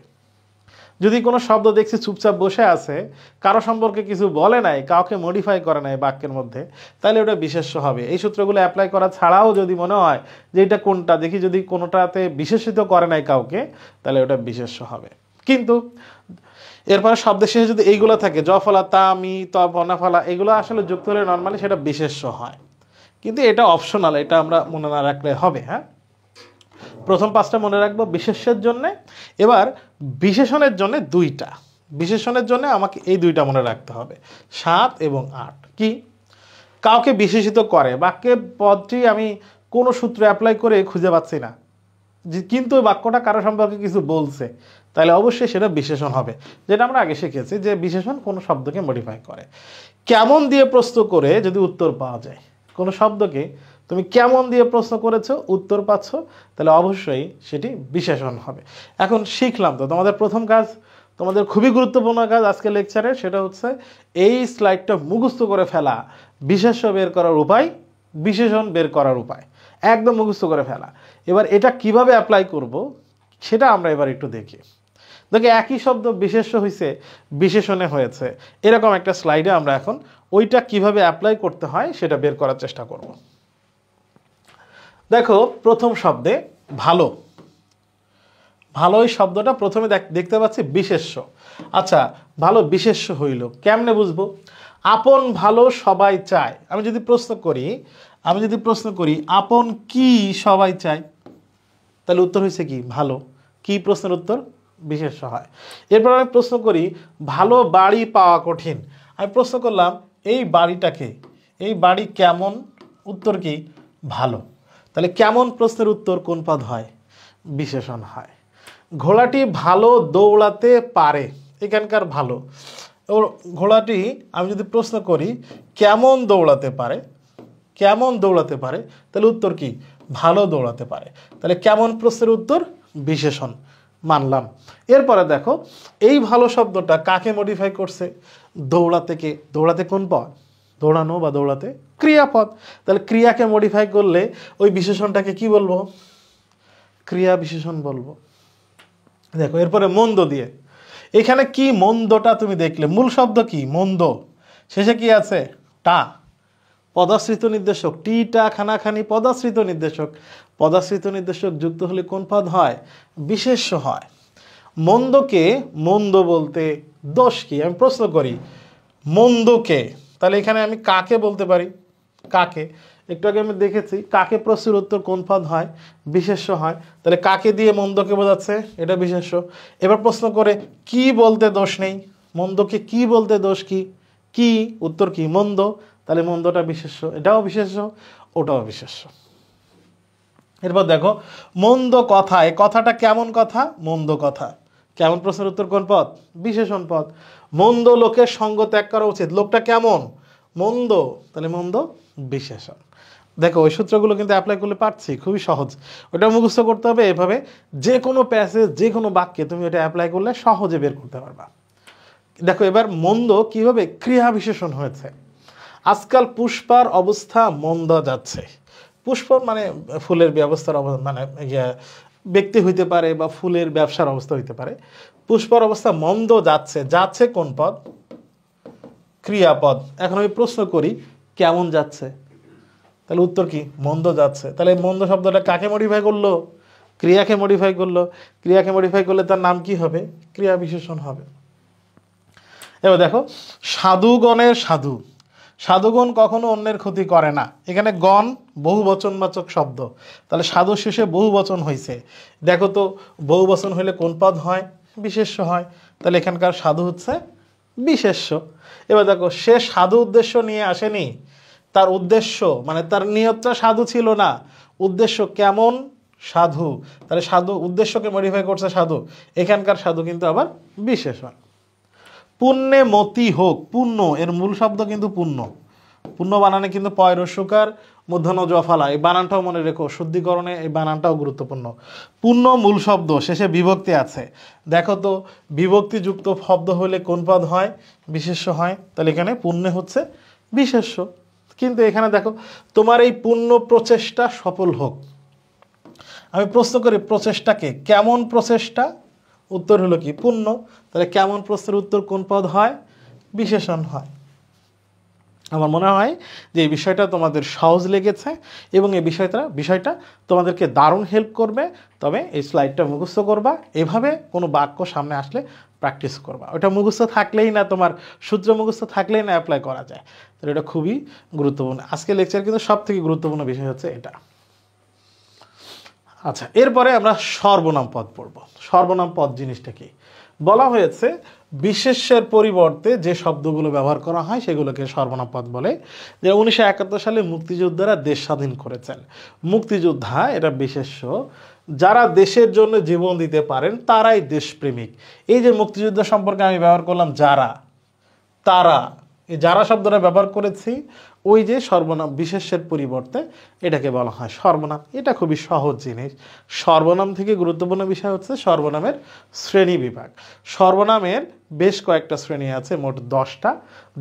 যদি কোনো শব্দ দেখছি চুপচাপ বসে আছে, কারো সম্পর্কে কিছু বলে নাই, কাউকে মডিফাই করে নাই বাক্যের মধ্যে, তাহলে ওটা বিশেষ্য হবে। এই সূত্রগুলো অ্যাপ্লাই করা ছাড়াও যদি মনে হয় যে এটা কোনটা, দেখি যদি কোনোটাতে বিশেষিত করে নাই কাউকে, তাহলে ওটা বিশেষ্য হবে। কিন্তু এরপরে শব্দের শেষে যদি এইগুলো থাকে, জফলা, তামি, তফলা, এগুলো আসলে যুক্ত হলে নর্মালি সেটা বিশেষ্য হয়। কিন্তু এটা অপশনাল, এটা আমরা মনে না রাখলে হবে। হ্যাঁ, প্রথম পাঁচটা মনে রাখবো বিশেষ্যের জন্য। এবার বিশেষণের জন্য দুইটা, বিশেষণের জন্য আমাকে এই দুইটা মনে রাখতে হবে, 7 এবং 8। কি? কাউকে বিশেষিত করে, বাক্যে পদটি আমি কোনো সূত্র অ্যাপ্লাই করে খুঁজে পাচ্ছি না, কিন্তু বাক্যটা কারো সম্পর্কে কিছু বলছে, তাহলে অবশ্যই সেটা বিশেষণ হবে। যেটা আমরা আগে শিখেছি যে বিশেষণ কোনো শব্দকে মডিফাই করে। কেমন দিয়ে প্রশ্ন করে যদি উত্তর পাওয়া যায়, কোনো শব্দকে তুমি কেমন দিয়ে প্রশ্ন করেছো, উত্তর পাচ্ছ, তাহলে অবশ্যই সেটি বিশেষণ হবে। এখন শিখলাম তো, তোমাদের প্রথম কাজ, তোমাদের খুবই গুরুত্বপূর্ণ কাজ আজকে লেকচারে, সেটা হচ্ছে এই স্লাইডটা মুখস্থ করে ফেলা, বিশেষ্য বের করার উপায়, বিশেষণ বের করার উপায় একদম মুখস্থ করে ফেলা। এবার এটা কিভাবে অ্যাপ্লাই করব সেটা আমরা এবার একটু দেখি। দেখে একই শব্দ বিশেষ্য হয়েছে, বিশেষণে হয়েছে, এরকম একটা স্লাইডে আমরা এখন ওইটা কিভাবে অ্যাপ্লাই করতে হয় সেটা বের করার চেষ্টা করব। দেখো, প্রথম শব্দে ভালো, ভালো এই শব্দটা প্রথমে দেখতে পাচ্ছি বিশেষ্য। আচ্ছা, ভালো বিশেষ্য হইল কেমনে বুঝবো? আপন ভালো সবাই চায়। আমি যদি প্রশ্ন করি আপন কি সবাই চায়, তাহলে উত্তর হয়েছে কি? ভালো। কি প্রশ্নের উত্তর? বিশেষ্য হয়। এরপর আমি প্রশ্ন করি ভালো বাড়ি পাওয়া কঠিন। আমি প্রশ্ন করলাম এই বাড়িটাকে, এই বাড়ি কেমন, উত্তর কি? ভালো। তাহলে কেমন প্রশ্নের উত্তর কোন পদ হয়? বিশেষণ হয়। ঘোড়াটি ভালো দৌড়াতে পারে, এখানকার ভালো, ঘোড়াটি আমি যদি প্রশ্ন করি কেমন দৌড়াতে পারে, কেমন দৌড়াতে পারে, তাহলে উত্তর কি? ভালো দৌড়াতে পারে। তাহলে কেমন প্রশ্নের উত্তর? বিশেষণ, মানলাম। এরপরে দেখো এই ভালো শব্দটা কাকে মডিফাই করছে? দৌড়াতেকে। দৌড়াতে কোন পদ? দৌড়ানো বা দৌড়াতে ক্রিয়াপদ। তাহলে ক্রিয়াকে মডিফাই করলে ওই বিশেষণটাকে কি বলবো? ক্রিয়া বিশেষণ বলবো। দেখো এরপরে মন্দ দিয়ে, এখানে কি মন্দটা তুমি দেখলে, মূল শব্দ কি? মন্দ, শেষে কি আছে? টা, পদাশ্রিত নির্দেশক, টিটা খানাখানি পদাশ্রিত নির্দেশক। পদাশ্রিত নির্দেশক যুক্ত হলে কোন পদ হয়? বিশেষ্য হয়। মন্দকে মন্দ বলতে দোষ কি? আমি প্রশ্ন করি মন্দকে, তাহলে এখানে আমি কাকে বলতে পারি? কাকে। একটু আগে আমি দেখেছি কাকে প্রশ্নের উত্তর কোন পদ হয়? বিশেষ্য হয়। তাহলে কাকে দিয়ে মন্দকে বোঝাচ্ছে, এটা বিশেষ্য। এবার প্রশ্ন করে কি বলতে দোষ নেই, মন্দকে কি বলতে দোষ কি? কি, উত্তর কি? মন্দ। তাহলে মন্দটা বিশেষ্য, এটাও বিশেষ্য, ওটাও বিশেষ্য। এরপর দেখো মন্দ কথা, এই কথাটা কেমন কথা? মন্দ কথা। কেমন প্রশ্নের উত্তর কোন পদ? বিশেষণ পদ। মন্দ লোকের সঙ্গ ত্যাগ করা উচিত, লোকটা কেমন? মন্দ, তাহলে মন্দ বিশেষণ। দেখো ওই সূত্রগুলো কিন্তু অ্যাপ্লাই করলে পারছি, খুবই সহজ। ওটা মুখস্থ করতে হবে এভাবে, যে কোনো প্যাসেজ যে কোনো বাক্যে তুমি ওটা অ্যাপ্লাই করলে সহজে বের করতে পারবা। দেখো এবার মন্দ কিভাবে ক্রিয়া বিশেষণ হয়েছে। আজকাল পুষ্পার অবস্থা মন্দ যাচ্ছে। পুষ্প মানে ফুলের ব্যবস্থার মানে ব্যক্তি হইতে পারে বা ফুলের ব্যবসার অবস্থা হইতে পারে। পুষ্পার অবস্থা মন্দ যাচ্ছে, যাচ্ছে কোন পদ? ক্রিয়াপদ। এখন আমি প্রশ্ন করি কেমন যাচ্ছে, তাহলে উত্তর কি? মন্দ যাচ্ছে। তাহলে মন্দ শব্দটা কাকে মডিফাই করলো? ক্রিয়াকে মডিফাই করলো। ক্রিয়াকে মডিফাই করলে তার নাম কি হবে? ক্রিয়া বিশেষণ হবে। এবার দেখো সাধুগণের সাধু, সাধুগণ কখনো অন্যের ক্ষতি করে না। এখানে গণ বহু বচনবাচক শব্দ, তাহলে সাধু শেষে বহু বচন হয়েছে। দেখো তো বহু বচন হইলে কোন পদ হয়? বিশেষ্য হয়। তাহলে এখানকার সাধু হচ্ছে বিশেষ্য। এবার দেখো সে সাধু উদ্দেশ্য নিয়ে আসেনি, তার উদ্দেশ্য মানে তার নিয়তটা সাধু ছিল না। উদ্দেশ্য কেমন? সাধু। তাহলে সাধু উদ্দেশ্যকে মডিফাই করছে সাধু, এখানকার সাধু কিন্তু আবার বিশেষণ। পুণ্যে মতি হোক, পুণ্য এর মূল শব্দ কিন্তু পুণ্য। পুণ্য বানানে কিন্তু পয়রস্যকার মূর্ধন্য জফালা, এই বানানটাও মনে রেখো, শুদ্ধিকরণে এই বানানটাও গুরুত্বপূর্ণ। পুণ্য মূল শব্দ, শেষে বিভক্তি আছে। দেখো তো বিভক্তিযুক্ত শব্দ হলে কোন পদ হয়? বিশেষ্য হয়। তাহলে এখানে পুণ্যে হচ্ছে বিশেষ্য। কিন্তু এখানে দেখো তোমার এই পুণ্য প্রচেষ্টা সফল হোক। আমি প্রশ্ন করি প্রচেষ্টাকে, কেমন প্রচেষ্টা? উত্তর হলো কি? পুণ্য। তাহলে কেমন প্রশ্নের উত্তর কোন পদ হয়? বিশেষণ হয়। আমার মনে হয় যে এই বিষয়টা তোমাদের সহজ লেগেছে এবং এই বিষয়টা তোমাদেরকে দারুণ হেল্প করবে। তবে এই স্লাইডটা মুখস্থ করবা, এভাবে কোনো বাক্য সামনে আসলে প্র্যাকটিস করবা। ওটা মুখস্থ থাকলেই না, তোমার সূত্র মুখস্থ থাকলেই না অ্যাপ্লাই করা যায়। তাহলে এটা খুবই গুরুত্বপূর্ণ। আজকে লেকচার কিন্তু সব থেকে গুরুত্বপূর্ণ বিষয় হচ্ছে এটা। আচ্ছা, এরপরে আমরা সর্বনাম পদ পড়ব। সর্বনাম পদ জিনিসটা কি? বলা হয়েছে বিশেষ্যের পরিবর্তে যে শব্দগুলো ব্যবহার করা হয় সেগুলোকে সর্বনাম পদ বলে। যে 1971 সালে মুক্তিযোদ্ধারা দেশ স্বাধীন করেছেন। মুক্তিযোদ্ধা এটা বিশেষ্য, যারা দেশের জন্য জীবন দিতে পারেন তারাই দেশপ্রেমিক। এই যে মুক্তিযুদ্ধ সম্পর্কে আমি ব্যবহার করলাম যারা, তারা, এই যারা শব্দটা ব্যবহার করেছি, ওই যে সর্বনাম বিশেষ্যের পরিবর্তে এটাকে বলা হয় সর্বনাম। এটা খুবই সহজ জিনিস। সর্বনাম থেকে গুরুত্বপূর্ণ বিষয় হচ্ছে সর্বনামের শ্রেণী বিভাগ। সর্বনামের বেশ কয়েকটা শ্রেণী আছে, মোট 10টা।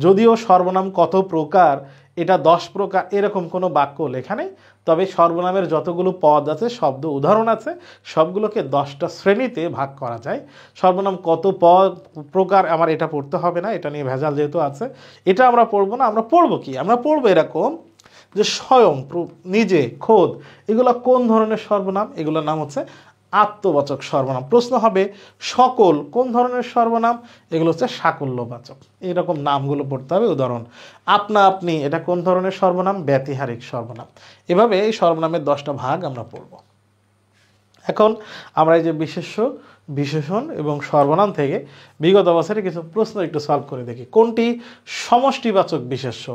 যদিও সর্বনাম কত প্রকার এটা 10 প্রকার এরকম কোনো বাক্য লেখা নেই, তবে সর্বনামের যতগুলো পদ আছে, শব্দ উদাহরণ আছে, সবগুলোকে 10টা শ্রেণীতে ভাগ করা যায়। সর্বনাম কত প্রকার আমার এটা পড়তে হবে না, এটা নিয়ে ভেজাল যেহেতু আছে, এটা আমরা পড়বো না। আমরা পড়বো কি? আমরা পড়বো এরকম যে স্বয়ং, নিজে, খোদ, এগুলো কোন ধরনের সর্বনাম? এগুলোর নাম হচ্ছে আত্মবাচক সর্বনাম। প্রশ্ন হবে সকল কোন ধরনের সর্বনাম? এগুলো হচ্ছে সাকল্যবাচক। এইরকম নামগুলো পড়তে হবে। উদাহরণ আপনা আপনি, এটা কোন ধরনের সর্বনাম? ব্যতিহারিক সর্বনাম। এভাবে এই সর্বনামের 10টা ভাগ আমরা পড়ব। এখন আমরা এই যে বিশেষ্য, বিশেষণ এবং সর্বনাম থেকে বিগত বছরে কিছু প্রশ্ন একটু সলভ করে দেখি। কোনটি সমষ্টিবাচক বিশেষ্য?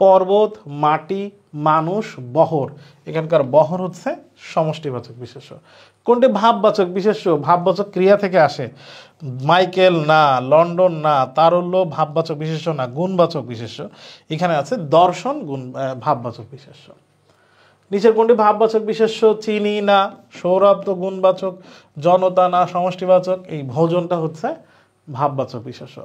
পর্বত, মাটি, মানুষ, বহর। এখানকার বহর হচ্ছে সমষ্টিবাচক বিশেষ্য। কোনটি ভাববাচক বিশেষ্য? ভাববাচক ক্রিয়া থেকে আসে। মাইকেল না, লন্ডন না, তারল্য ভাববাচক বিশেষ্য না, গুণবাচক বিশেষ্য। এখানে আছে দর্শন, ভাববাচক বিশেষ্য। নিচের কোনটি ভাববাচক বিশেষ্য? চিনি না, সৌরভ তো গুণবাচক, জনতা না সমষ্টিবাচক, এই ভোজনটা হচ্ছে ভাববাচক বিশেষ্য।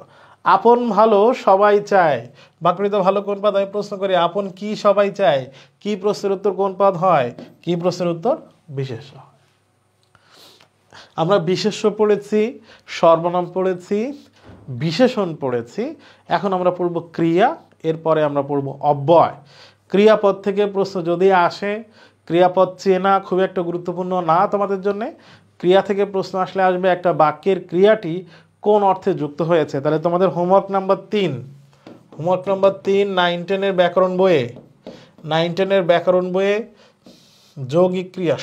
আপন ভালো সবাই চায়, বাকৃত ভালো কোন পদ? আমি প্রশ্ন করি আপন কি সবাই চায়? কি প্রশ্নের উত্তর কোন পদ হয়? কি প্রশ্নের উত্তর? বিশেষ্য। আমরা বিশেষ্য পড়েছি, সর্বনাম পড়েছি, বিশেষণ পড়েছি। এখন আমরা পড়ব ক্রিয়া, এরপরে আমরা পড়ব অব্যয়। ক্রিয়াপদ থেকে প্রশ্ন যদি আসে, ক্রিয়াপদ চেনা খুব একটা গুরুত্বপূর্ণ না তোমাদের জন্য। ক্রিয়া থেকে প্রশ্ন আসলে আসবে একটা বাক্যের ক্রিয়াটি কোন অর্থে যুক্ত হয়েছে। তাহলে তোমাদের হোমওয়ার্ক নাম্বার 3, হোমওয়ার্ক নাম্বার 3 9-10-এর ব্যাকরণ বইয়ে, 9-10-এর ব্যাকরণ বইয়ে যৌগিক ক্রিয়া,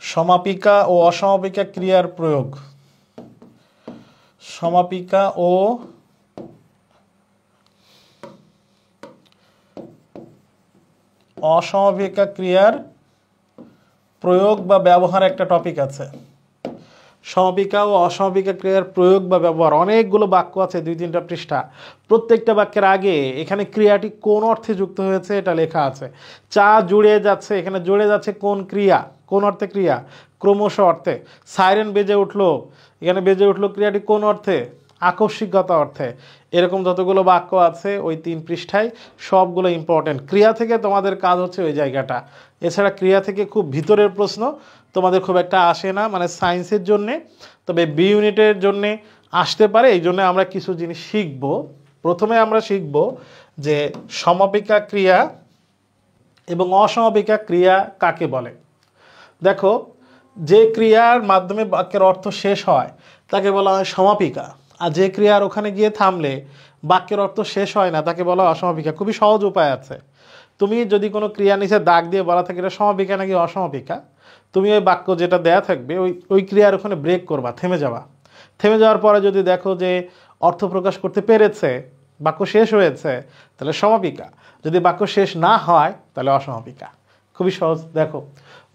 সমাপিকা ও অসমাপিকা ক্রিয়ার প্রয়োগ, সমাপিকা ও অসমাপিকা ক্রিয়ার প্রয়োগ বা ব্যবহার একটা টপিক আছে, সমাপিকা ও অসমাপিকা ক্রিয়ার প্রয়োগ বা ব্যবহার। অনেকগুলো বাক্য আছে, 2-3টা পৃষ্ঠা। প্রত্যেকটা বাক্যের আগে এখানে ক্রিয়াটি কোন অর্থে যুক্ত হয়েছে এটা লেখা আছে। চা জুড়ে যাচ্ছে, এখানে জুড়ে যাচ্ছে কোন ক্রিয়া, কোন অর্থে ক্রিয়া, ক্রমশ অর্থে। সাইরেন বেজে উঠলো, এখানে বেজে উঠলো ক্রিয়াটি কোন অর্থে, আকস্মিকতা অর্থে। এরকম যতগুলো বাক্য আছে ওই 3 পৃষ্ঠায়, সবগুলো ইম্পর্টেন্ট। ক্রিয়া থেকে তোমাদের কাজ হচ্ছে ওই জায়গাটা। এছাড়া ক্রিয়া থেকে খুব ভিতরের প্রশ্ন তোমাদের খুব একটা আসে না, মানে সায়েন্সের জন্যে। তবে বি ইউনিটের জন্যে আসতে পারে, এই জন্য আমরা কিছু জিনিস শিখব। প্রথমে আমরা শিখব যে সমাপিকা ক্রিয়া এবং অসমাপিকা ক্রিয়া কাকে বলে। দেখো, যে ক্রিয়ার মাধ্যমে বাক্যের অর্থ শেষ হয় তাকে বলা হয় সমাপিকা, আর যে ক্রিয়ার ওখানে গিয়ে থামলে বাক্যের অর্থ শেষ হয় না তাকে বলা হয় অসমাপিকা। খুবই সহজ উপায় আছে। তুমি যদি কোনো ক্রিয়া নিচে দাগ দিয়ে বলা থাকে এটা সমাপিকা নাকি অসমাপিকা, তুমি ওই বাক্য যেটা দেয়া থাকবে ওই ক্রিয়ার ওখানে ব্রেক করবা, থেমে যাওয়া। থেমে যাওয়ার পরে যদি দেখো যে অর্থ প্রকাশ করতে পেরেছে, বাক্য শেষ হয়েছে, তাহলে সমাপিকা। যদি বাক্য শেষ না হয় তাহলে অসমাপিকা। খুবই সহজ। দেখো,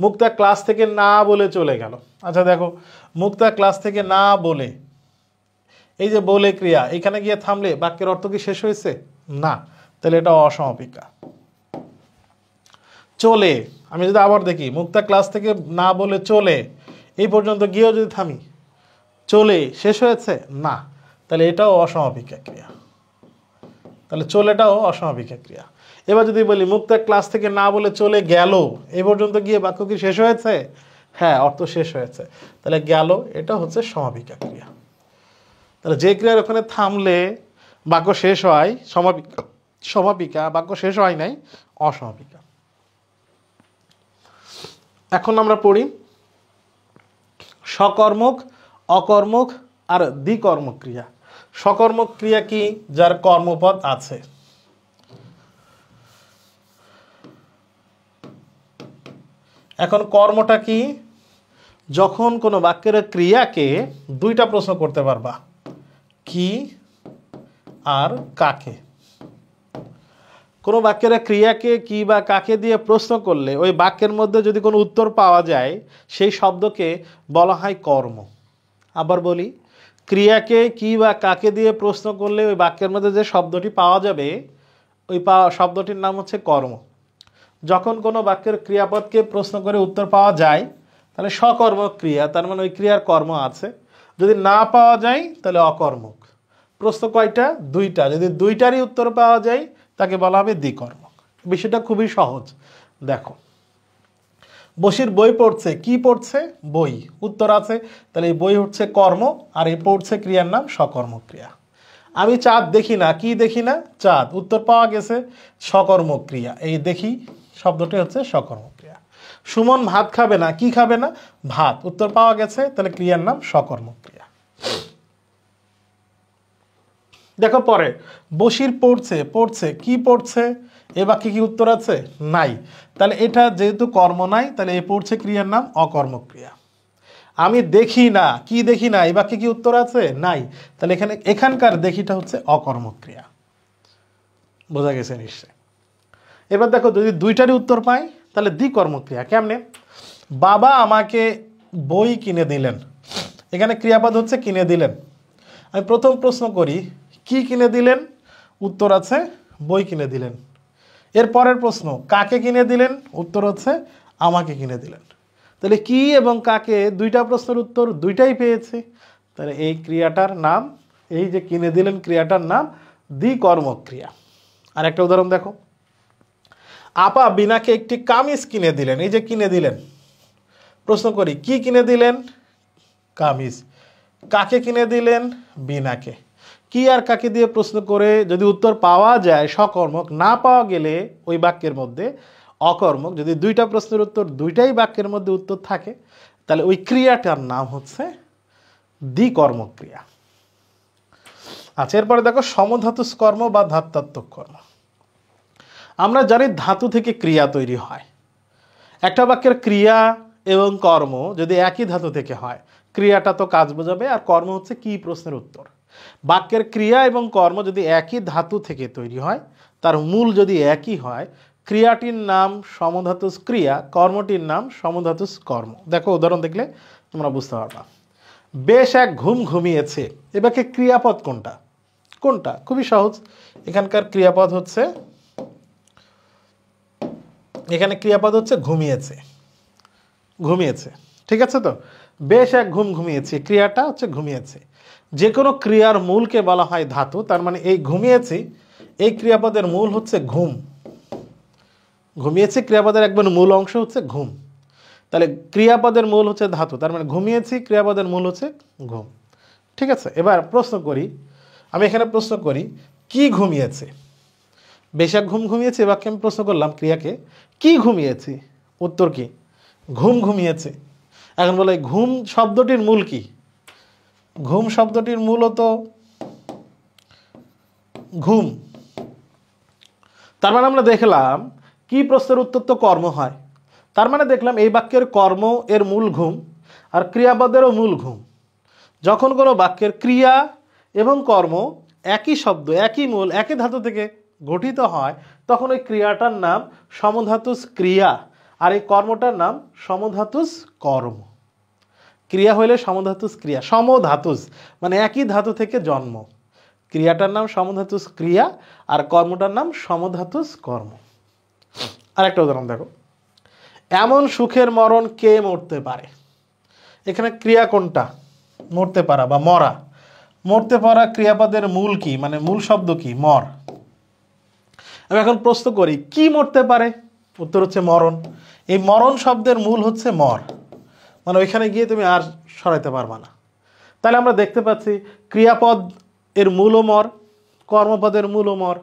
মুক্তা ক্লাস থেকে না বলে চলে গেল। আচ্ছা দেখো, মুক্তা ক্লাস থেকে না বলে, এই যে বলে ক্রিয়া, এখানে গিয়ে থামলে বাক্যের অর্থ কি শেষ হয়েছে? না, তাহলে এটা অসমাপিকা। চলে, আমি যদি আবার দেখি, মুক্তা ক্লাস থেকে না বলে চলে, এই পর্যন্ত গিয়েও যদি থামি, চলে শেষ হয়েছে? না, তাহলে এটাও অসমাপিকা ক্রিয়া। তাহলে চলেটাও অসমাপিকা ক্রিয়া। এবার যদি বলি মুক্তা ক্লাস থেকে না বলে চলে গেল, এই পর্যন্ত গিয়ে বাক্য কি শেষ হয়েছে? হ্যাঁ, অর্থ শেষ হয়েছে, তাহলে গেল, এটা হচ্ছে সমাপিকা ক্রিয়া। তাহলে যে ক্রিয়ার ওখানে থামলে বাক্য শেষ হয় সমাপিকা, বাক্য শেষ হয় নাই অসমাপিকা। এখন আমরা পড়ি সকর্মক, অকর্মক আর দ্বিকর্মক ক্রিয়া। সকর্মক ক্রিয়া কি? যার কর্মপদ আছে। এখন কর্মটা কি? যখন কোনো বাক্যের ক্রিয়াকে 2টা প্রশ্ন করতে পারবা, কি আর কাকে। কোনো বাক্যের ক্রিয়াকে কি বা কাকে দিয়ে প্রশ্ন করলে ওই বাক্যের মধ্যে যদি কোনো উত্তর পাওয়া যায়, সেই শব্দকে বলা হয় কর্ম। আবার বলি, ক্রিয়াকে কি বা কাকে দিয়ে প্রশ্ন করলে ওই বাক্যের মধ্যে যে শব্দটি পাওয়া যাবে, ওই শব্দটির নাম হচ্ছে কর্ম। যখন কোনো বাক্যের ক্রিয়াপদকে প্রশ্ন করে উত্তর পাওয়া যায় তাহলে সকর্মক ক্রিয়া, তার মানে ওই ক্রিয়ার কর্ম আছে। যদি না পাওয়া যায় তাহলে অকর্মক। প্রশ্ন কয়টা? 2টা। যদি 2টারই উত্তর পাওয়া যায় তাকে বলা হবে দ্বিকর্মক। বিষয়টা খুবই সহজ। দেখো, বসির বই পড়ছে, কি পড়ছে? বই। উত্তর আছে, তাহলে এই বই হচ্ছে কর্ম, আর এই পড়ছে ক্রিয়ার নাম সকর্মক ক্রিয়া। আমি চাঁদ দেখি না, কি দেখি না? চাঁদ। উত্তর পাওয়া গেছে, সকর্মক ক্রিয়া। এই দেখি শব্দটি হচ্ছে সকর্মক ক্রিয়া। সুমন ভাত খাবে না, কি খাবে না? ভাত। উত্তর পাওয়া গেছে, তাহলে ক্রিয়ার নাম সকর্মক ক্রিয়া। দেখো পরে, বসির পড়ছে, পড়ছে কি পড়ছে? এ বাক্যে কি উত্তর আছে? নাই। তাহলে এটা যেহেতু কর্ম নাই, তাহলে এই পড়ছে ক্রিয়ার নাম অকর্মক ক্রিয়া। আমি দেখি না, কি দেখি না? এই বাক্যে কি উত্তর আছে? নাই। তাহলে এখানকার দেখিটা হচ্ছে অকর্মক ক্রিয়া। বোঝা গেছে নিশ্চয়? এবার দেখো, যদি 2টারই উত্তর পাই তাহলে দ্বিকর্মক ক্রিয়া। কেমনে? বাবা আমাকে বই কিনে দিলেন। এখানে ক্রিয়াপদ হচ্ছে কিনে দিলেন। আমি প্রথম প্রশ্ন করি, কি কিনে দিলেন? উত্তর আছে বই কিনে দিলেন। এর পরের প্রশ্ন, কাকে কিনে দিলেন? উত্তর হচ্ছে আমাকে কিনে দিলেন। তাহলে কি এবং কাকে, 2টা প্রশ্নের উত্তর 2টাই পেয়েছি। তাহলে এই ক্রিয়াটার নাম, এই যে কিনে দিলেন ক্রিয়াটার নাম দ্বিকর্মক ক্রিয়া। আর একটা উদাহরণ দেখো, আপা বিনাকে একটি কামিজ কিনে দিলেন। এই যে কিনে দিলেন, প্রশ্ন করি কি কিনে দিলেন? কামিজ। কাকে কিনে দিলেন? বিনাকে। কি আর কাকে দিয়ে প্রশ্ন করে যদি উত্তর পাওয়া যায় সকর্মক, না পাওয়া গেলে ওই বাক্যের মধ্যে অকর্মক। যদি 2টা প্রশ্নের উত্তর 2টাই বাক্যের মধ্যে উত্তর থাকে তাহলে ওই ক্রিয়াটার নাম হচ্ছে দ্বিকর্মক ক্রিয়া। আচ্ছা, এরপরে দেখো সমধাতুষ কর্ম বা ধাত্বাত্মক কর্ম। আমরা জানি ধাতু থেকে ক্রিয়া তৈরি হয়। একটা বাক্যের ক্রিয়া এবং কর্ম যদি একই ধাতু থেকে হয়, ক্রিয়াটা তো কাজ বোঝাবে, আর কর্ম হচ্ছে কি প্রশ্নের উত্তর। বাক্যের ক্রিয়া এবং কর্ম যদি একই ধাতু থেকে তৈরি হয়, তার মূল যদি একই হয়, ক্রিয়াটির নাম সমধাতুজ ক্রিয়া, কর্মটির নাম সমধাতুজ কর্ম। দেখো উদাহরণ দেখলে তোমরা বুঝতে পারবা। বেশ এক ঘুম ঘুমিয়েছে, এবারে ক্রিয়াপদ কোনটা? কোনটা? খুবই সহজ, এখানকার ক্রিয়াপদ হচ্ছে, এখানে ক্রিয়াপদ হচ্ছে ঘুমিয়েছে, ঘুমিয়েছে, ঠিক আছে? তো বেশ এক ঘুম ঘুমিয়েছে, ক্রিয়াটা হচ্ছে ঘুমিয়েছে। যে কোনো ক্রিয়ার মূলকে বলা হয় ধাতু, তার মানে এই ঘুমিয়েছি এই ক্রিয়াপদের মূল হচ্ছে ঘুম। ঘুমিয়েছি ক্রিয়াপদের একবার মূল অংশ হচ্ছে ঘুম, তাহলে ক্রিয়াপদের মূল হচ্ছে ধাতু, তার মানে ঘুমিয়েছি ক্রিয়াপদের মূল হচ্ছে ঘুম, ঠিক আছে? এবার প্রশ্ন করি, আমি এখানে প্রশ্ন করি কি ঘুমিয়েছে? বেশ এক ঘুম ঘুমিয়েছে, এবার আমি প্রশ্ন করলাম ক্রিয়াকে কি ঘুমিয়েছি, উত্তর কি? ঘুম ঘুমিয়েছে। এখন বলে ঘুম শব্দটির মূল কি? ঘুম শব্দটির মূলত ঘুম, তার মানে আমরা দেখলাম কি প্রশ্নের উত্তর তো কর্ম হয়, তার মানে দেখলাম এই বাক্যের কর্ম এর মূল ঘুম আর ক্রিয়াপদেরও মূল ঘুম। যখন কোনো বাক্যের ক্রিয়া এবং কর্ম একই শব্দ, একই মূল, একই ধাতু থেকে গঠিত হয়, তখন ওই ক্রিয়াটার নাম সমধাতুজ ক্রিয়া আর এই কর্মটার নাম সমধাতুজ কর্ম। ক্রিয়া হইলে সমধাতুজ ক্রিয়া, সমধাতুজ মানে একই ধাতু থেকে জন্ম, ক্রিয়াটার নাম সমধাতুজ ক্রিয়া আর কর্মটার নাম সমধাতুজ কর্ম। আরেকটা উদাহরণ দেখো, এমন সুখের মরণ কে মরতে পারে? এখানে ক্রিয়া কোনটা? মরতে পারা বা মরা। মরতে পারা ক্রিয়াপদের মূল কি, মানে মূল শব্দ কি? মর। আমি এখন প্রশ্ন করি কি মরতে পারে? উত্তর হচ্ছে মরণ। এই মরণ শব্দের মূল হচ্ছে মর, মানে ওইখানে গিয়ে তুমি আর সরাইতে পারবা না। তাহলে আমরা দেখতে পাচ্ছি ক্রিয়াপদ এর মূলও মর, কর্মপদের মূলও মর,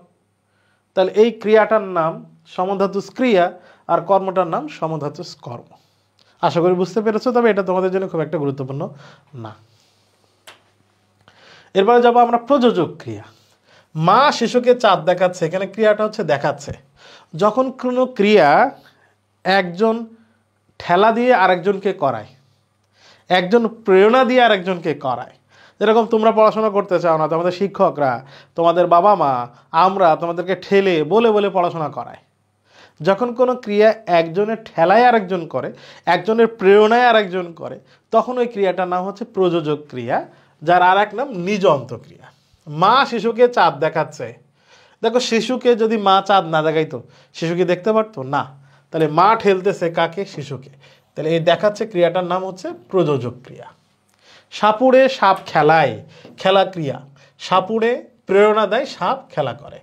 তাহলে এই ক্রিয়াটার নাম সমধাতুজ ক্রিয়া আর কর্মটার নাম সমধাতুজ কর্ম। আশা করি বুঝতে পেরেছো, তবে এটা তোমাদের জন্য খুব একটা গুরুত্বপূর্ণ না। এরপরে যাবো আমরা প্রযোজক ক্রিয়া। মা শিশুকে চাঁদ দেখাচ্ছে, এখানে ক্রিয়াটা হচ্ছে দেখাচ্ছে। যখন কোনো ক্রিয়া একজন ঠেলা দিয়ে আরেকজনকে করায়, একজন প্রেরণা দিয়ে আরেকজনকে করায়, যেরকম তোমরা পড়াশোনা করতে চাও না, তোমাদের শিক্ষকরা, তোমাদের বাবা মা, আমরা তোমাদেরকে ঠেলে বলে বলে পড়াশোনা করায়। যখন কোনো ক্রিয়া একজনের ঠেলায় আরেকজন করে, একজনের প্রেরণায় আরেকজন করে, তখন ওই ক্রিয়াটার নাম হচ্ছে প্রযোজক ক্রিয়া, যার আর এক নাম নিযন্ত ক্রিয়া। মা শিশুকে চাঁদ দেখাচ্ছে, দেখো শিশুকে যদি মা চাঁদ না দেখাইতো শিশু কি দেখতে পারতো না? তাহলে মা ঠেলতেছে কাকে? শিশুকে। তাহলে এই দেখাচ্ছে ক্রিয়াটার নাম হচ্ছে প্রযোজক ক্রিয়া। সাপুড়ে সাপ খেলায়, খেলা ক্রিয়া। সাপুড়ে প্রেরণা দেয়, সাপ খেলা করে।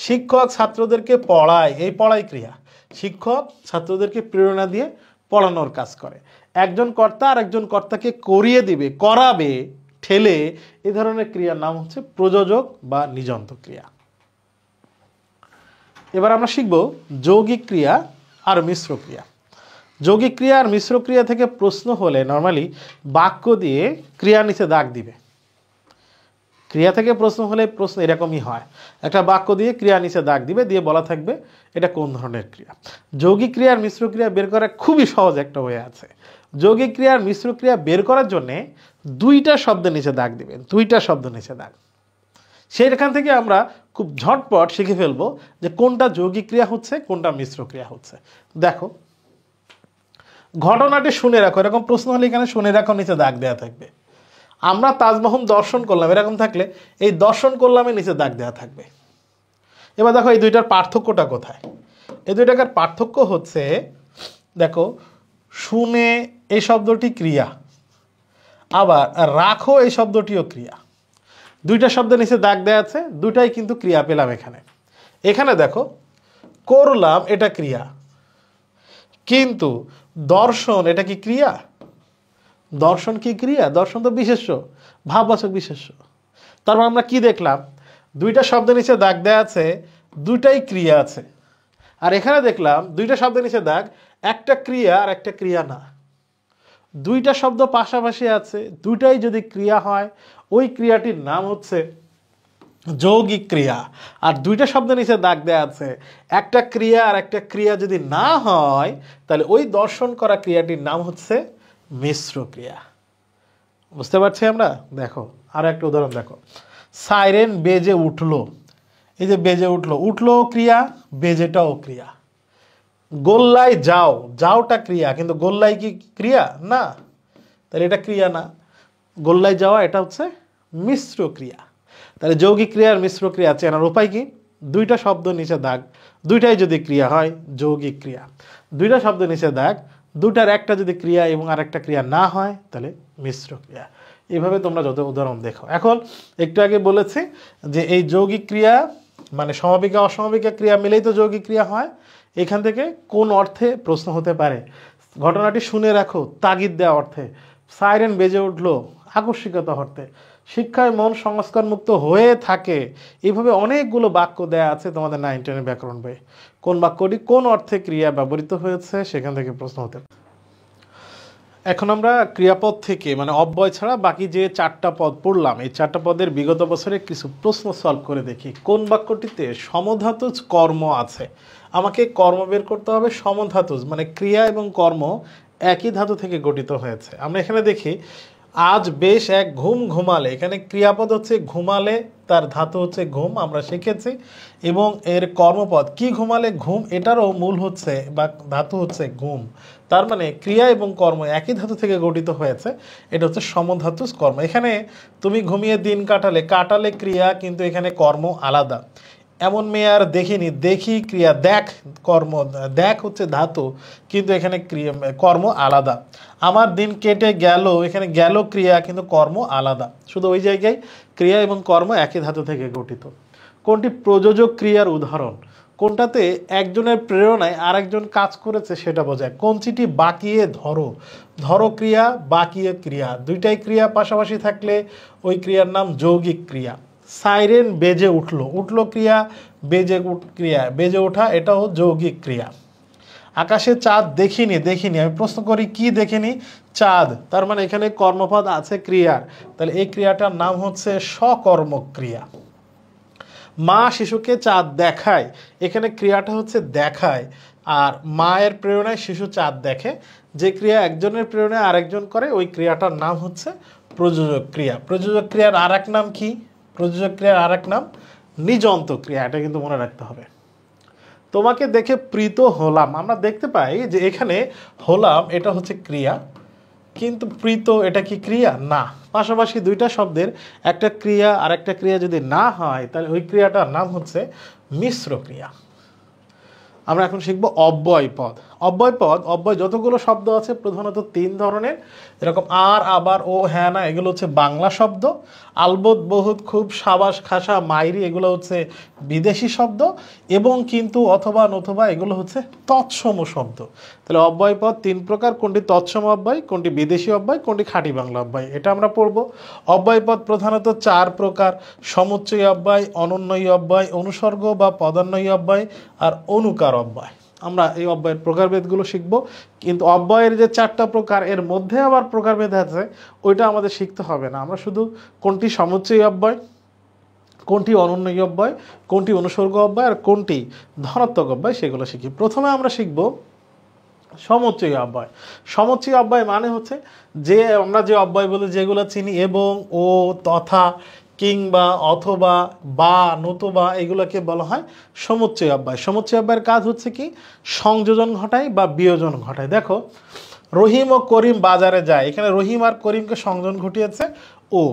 শিক্ষক ছাত্রদেরকে পড়ায়, এই পড়াই ক্রিয়া। শিক্ষক ছাত্রদেরকে প্রেরণা দিয়ে পড়ানোর কাজ করে। একজন কর্তা আর একজন কর্তাকে করিয়ে দিবে, করাবে, ঠেলে, এই ধরনের ক্রিয়ার নাম হচ্ছে প্রযোজক বা নিযন্ত ক্রিয়া। এবার আমরা শিখব যৌগিক ক্রিয়া আর মিশ্র ক্রিয়া। যৌগিক ক্রিয়া আর মিশ্র ক্রিয়া থেকে প্রশ্ন হলে নর্মালি বাক্য দিয়ে ক্রিয়া নিচে দাগ দিবে। ক্রিয়া থেকে প্রশ্ন হলে প্রশ্ন এরকমই হয়, একটা বাক্য দিয়ে ক্রিয়া নিচে দাগ দিবে, দিয়ে বলা থাকবে এটা কোন ধরনের ক্রিয়া। যৌগিক ক্রিয়া আর মিশ্র ক্রিয়া বের করা খুবই সহজ একটা ওয়ে আছে। যৌগিক ক্রিয়া আর মিশ্র ক্রিয়া বের করার জন্যে দুইটা শব্দের নিচে দাগ দিবেন, দুইটা শব্দ নিচে দাগ। সেইখান থেকে আমরা খুব ঝটপট শিখে ফেলবো যে কোনটা যৌগিক ক্রিয়া হচ্ছে, কোনটা মিশ্র ক্রিয়া হচ্ছে। দেখো ঘটনাটি শুনে রাখো, এরকম প্রশ্ন হলে এখানে শুনে রাখো নিচে দাগ দেওয়া থাকবে। আমরা তাজমহল দর্শন করলাম, এরকম থাকলে এই দর্শন করলামের নিচে দাগ দেওয়া থাকবে। এবার দেখো এই দুইটার পার্থক্যটা কোথায়? এই দুইটাকার পার্থক্য হচ্ছে, দেখো শুনে এই শব্দটি ক্রিয়া, আবার রাখো এই শব্দটিও ক্রিয়া। দুইটা শব্দের নিচে দাগ দেওয়া আছে, দুটাই কিন্তু ক্রিয়া পেলাম এখানে। এখানে দেখো করলাম এটা ক্রিয়া, কিন্তু দর্শন এটা কি ক্রিয়া? দর্শন কি ক্রিয়া? দর্শন তো বিশেষ্য, ভাববাচক বিশেষ্য। তারপর আমরা কি দেখলাম? দুইটা শব্দের নিচে দাগ দেওয়া আছে, দুইটাই ক্রিয়া আছে। আর এখানে দেখলাম দুইটা শব্দের নিচে দাগ, একটা ক্রিয়া আর একটা ক্রিয়া না। দুইটা শব্দ পাশাপাশি আছে, দুইটাই যদি ক্রিয়া হয় ওই ক্রিয়াটির নাম হচ্ছে যৌগিক ক্রিয়া। আর দুইটা শব্দের নিচে দাগ দেওয়া আছে, একটা ক্রিয়া আর একটা ক্রিয়া যদি না হয় তাহলে ওই দর্শন করা ক্রিয়াটির নাম হচ্ছে মিশ্র ক্রিয়া। বুঝতে পারছি আমরা? দেখো আর একটা উদাহরণ দেখো, সাইরেন বেজে উঠলো। এই যে বেজে উঠলো, উঠলো ক্রিয়া, বেজেটাও ক্রিয়া। গোল্লায় যাও, যাওটা ক্রিয়া, কিন্তু গোল্লায় কি ক্রিয়া না, তাহলে এটা ক্রিয়া না। গোল্লায় যাওয়া এটা হচ্ছে মিশ্র ক্রিয়া। তাহলে যৌগিক ক্রিয়া আর মিশ্র ক্রিয়া চেনার উপায় কি? দুইটা শব্দ নিচে দাগ, দুইটাই যদি ক্রিয়া হয় যৌগিক ক্রিয়া, দুইটা শব্দ নিচে দাগ, দুটার একটা যদি ক্রিয়া এবং আরেকটা ক্রিয়া না হয় তাহলে মিশ্র ক্রিয়া। এইভাবে তোমরা যত উদাহরণ দেখো। এখন একটু আগে বলেছি যে এই যৌগিক ক্রিয়া মানে সমাপিকা অসমাপিকা ক্রিয়া মিলেই তো যৌগিক ক্রিয়া হয়। এখান থেকে কোন অর্থে প্রশ্ন হতে পারে? ঘটনাটি শুনে রাখো, তাগিদ দেওয়া অর্থে, সাইরেন বেজে উঠলো আকস্মিকতা অর্থে, শিক্ষায় মন সংস্কার মুক্ত হয়ে থাকে। এইভাবে অনেকগুলো বাক্য দেয়া আছে তোমাদের 9-10 ব্যাকরণ বইয়ে। কোন বাক্যটি কোন অর্থে ক্রিয়া ব্যবহৃত হয়েছে সেখান থেকে প্রশ্ন হতে পারে। এখন আমরা ক্রিয়াপদ থেকে মানে অব্যয় ছাড়া বাকি যে 4টা পদ পড়লাম, এই 4টা পদের বিগত বছরে কিছু প্রশ্ন সলভ করে দেখি। কোন বাক্যটিতে সমধাতুজ কর্ম আছে? আমাকে কর্ম বের করতে হবে। সমধাতুজ মানে ক্রিয়া এবং কর্ম একই ধাতু থেকে গঠিত হয়েছে। আমরা এখানে দেখি আজ বেশ এক ঘুম ঘুমালে, এখানে ক্রিয়াপদ হচ্ছে ঘুমালে, তার ধাতু হচ্ছে ঘুম, আমরা শিখেছি। এবং এর কর্মপদ কি ঘুমালে, ঘুম, এটারও মূল হচ্ছে বা ধাতু হচ্ছে ঘুম। তার মানে ক্রিয়া এবং কর্ম একই ধাতু থেকে গঠিত হয়েছে। এটা হচ্ছে সমধাতুজ কর্ম। এখানে তুমি ঘুমিয়ে দিন কাটালে, কাটালে ক্রিয়া, কিন্তু এখানে কর্ম আলাদা। এমন মেয়ে আর দেখিনি, দেখি ক্রিয়া, দেখ কর্ম, দেখ হচ্ছে ধাতু, কিন্তু এখানে ক্রিয়া কর্ম আলাদা। আমার দিন কেটে গেল, এখানে গেল ক্রিয়া, কিন্তু কর্ম আলাদা। শুধু ওই জায়গায় ক্রিয়া এবং কর্ম একই ধাতু থেকে গঠিত। কোনটি প্রযোজক ক্রিয়ার উদাহরণ? কোনটাতে একজনের প্রেরণায় আরেকজন কাজ করেছে সেটা বোঝায়। কঞ্চিটি বাঁকিয়ে ধরো, ধরো ক্রিয়া, বাঁকিয়ে ক্রিয়া, দুইটাই ক্রিয়া পাশাপাশি থাকলে ওই ক্রিয়ার নাম যৌগিক ক্রিয়া। সাইরেন বেজে উঠলো, উঠলো ক্রিয়া, ক্রিয়া, বেজে ওঠা এটাও যৌগিক ক্রিয়া। আকাশে চাঁদ দেখিনি, দেখিনি, আমি প্রশ্ন করি কি দেখিনি? চাঁদ, তার মানে এখানে কর্মপদ আছে ক্রিয়ার, তাহলে এই ক্রিয়াটার নাম হচ্ছে সকর্মক ক্রিয়া। মা শিশুকে চাঁদ দেখায়, এখানে ক্রিয়াটা হচ্ছে দেখায়, আর মায়ের প্রেরণায় শিশু চাঁদ দেখে। যে ক্রিয়া একজনের প্রেরণায় আরেকজন করে ওই ক্রিয়াটার নাম হচ্ছে প্রযোজক ক্রিয়া। প্রযোজক ক্রিয়ার আর এক নাম কি? প্রযোজক ক্রিয়ার আর এক নাম নিযন্ত ক্রিয়া, এটা কিন্তু মনে রাখতে হবে। তোমাকে দেখে প্রীত হলাম, আমরা দেখতে পাই যে এখানে হলাম এটা হচ্ছে ক্রিয়া, কিন্তু প্রীত এটা কি ক্রিয়া না। পাশাপাশি দুইটা শব্দের একটা ক্রিয়া আর একটা ক্রিয়া যদি না হয় তাহলে ওই ক্রিয়াটার নাম হচ্ছে মিশ্র ক্রিয়া। আমরা এখন শিখব অব্যয় পদ। অব্যয় পদ, অব্যয় যতগুলো শব্দ আছে প্রধানত 3 ধরনের, এরকম আর, আবার, ও, হ্যাঁ, না, এগুলো হচ্ছে বাংলা শব্দ। আলবত, বহুত, খুব, সাবাস, খাসা, মাইরি এগুলো হচ্ছে বিদেশি শব্দ। এবং কিন্তু, অথবা, নথবা এগুলো হচ্ছে তৎসম শব্দ। তাহলে অব্যয় পদ 3 প্রকার। কোনটি তৎসম অব্যয়, কোনটি বিদেশি অব্যয়, কোনটি খাঁটি বাংলা অব্যয়, এটা আমরা পড়ব। অব্যয় পদ প্রধানত 4 প্রকার: সমুচ্চয়ী অব্যয়, অনন্যয়ী অব্যয়, অনুসর্গ বা পদান্বয়ী অব্যয়, আর অনুকার অব্যয়। আমরা এই অব্যয়ের প্রকারভেদগুলো শিখব, কিন্তু অব্যয়ের যে 4টা প্রকার এর মধ্যে আবার প্রকারভেদ আছে, ওইটা আমাদের শিখতে হবে না। আমরা শুধু কোনটি সমুচ্চয়ী অব্যয়, কোনটি অনন্যয়ী অব্যয়, কোনটি অনুসর্গ অব্যয়, আর কোনটি ধনাত্মক অব্যয় সেগুলো শিখি। প্রথমে আমরা শিখব সমুচ্চয়ী অব্যয়। সমুচ্চয়ী অব্যয় মানে হচ্ছে যে আমরা যে অব্যয় বলে যেগুলো চিনি, এবং, ও, তথা, কিংবা, অথবা, বা, নতুবা, এগুলোকে বলা হয় সমুচ্চয়ী অব্যয়। সমুচ্চয়ী অব্যয়ের কাজ হচ্ছে কি? সংযোজন ঘটায় বা বিয়োজন ঘটায়। দেখো, রহিম ও করিম বাজারে যায়, এখানে রহিম আর করিমকে সংযোজন ঘটিয়েছে ও।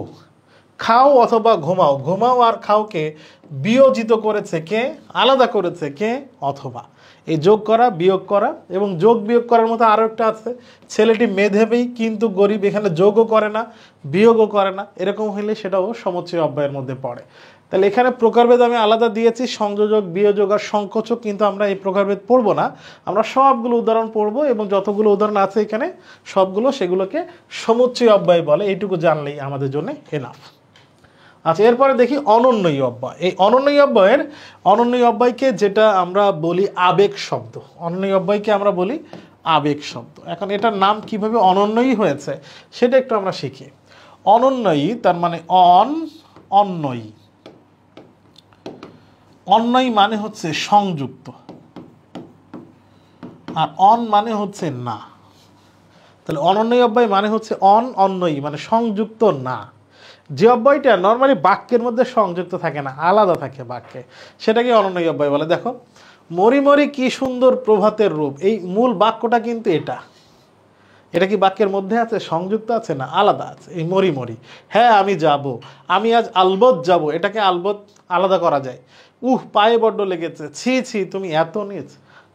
খাও অথবা ঘুমাও, ঘুমাও আর খাওকে বিয়োজিত করেছে কে? আলাদা করেছে কে? অথবা। এই যোগ করা, বিয়োগ করা, এবং যোগ বিয়োগ করার মতো আরও একটা আছে, ছেলেটি মেধাবী কিন্তু গরিব, এখানে যোগও করে না বিয়োগও করে না, এরকম হইলে সেটাও সমুচ্চয়ী অব্যয়ের মধ্যে পড়ে। তাহলে এখানে প্রকারভেদ আমি আলাদা দিয়েছি, সংযোজক, বিয়োজক আর সংকোচক, কিন্তু আমরা এই প্রকারভেদ পড়বো না। আমরা সবগুলো উদাহরণ পড়বো, এবং যতগুলো উদাহরণ আছে এখানে সবগুলো সেগুলোকে সমুচ্চয়ী অব্যয় বলে, এইটুকু জানলেই আমাদের জন্য এনাফ। আচ্ছা, এরপরে দেখি অনন্যয়ী অব্যয়। এই অনন্যয়ী অব্যয়কে যেটা আমরা বলি আবেগ শব্দ, অনন্যয়ী অব্যয়কে আমরা বলি আবেগ শব্দ। এখন এটার নাম কিভাবে অনন্যয়ী হয়েছে সেটা একটু আমরা শিখি। অনন্যয়ী তার মানে অন্যয়ী। অন্যয়ী মানে হচ্ছে সংযুক্ত, আর মানে হচ্ছে না। তাহলে অনন্যয়ী অব্যয় মানে হচ্ছে অন্যয়ী মানে সংযুক্ত না। যে অব্যয়টা নর্মালি বাক্যের মধ্যে সংযুক্ত থাকে না, আলাদা থাকে বাক্যে, সেটাকে অনন্যয়ী অব্যয় বলে। দেখো, মরি মরি কি সুন্দর প্রভাতের রূপ, এই মূল বাক্যটা কিন্তু এটা কি বাক্যের মধ্যে আছে, সংযুক্ত আছে, না আলাদা আছে? এই মরি মরি, হ্যাঁ আমি যাব, আমি আজ আলবত যাব, এটাকে আলবত আলাদা করা যায়। পায়ে বড্ড লেগেছে, ছি ছি তুমি এত নীচ,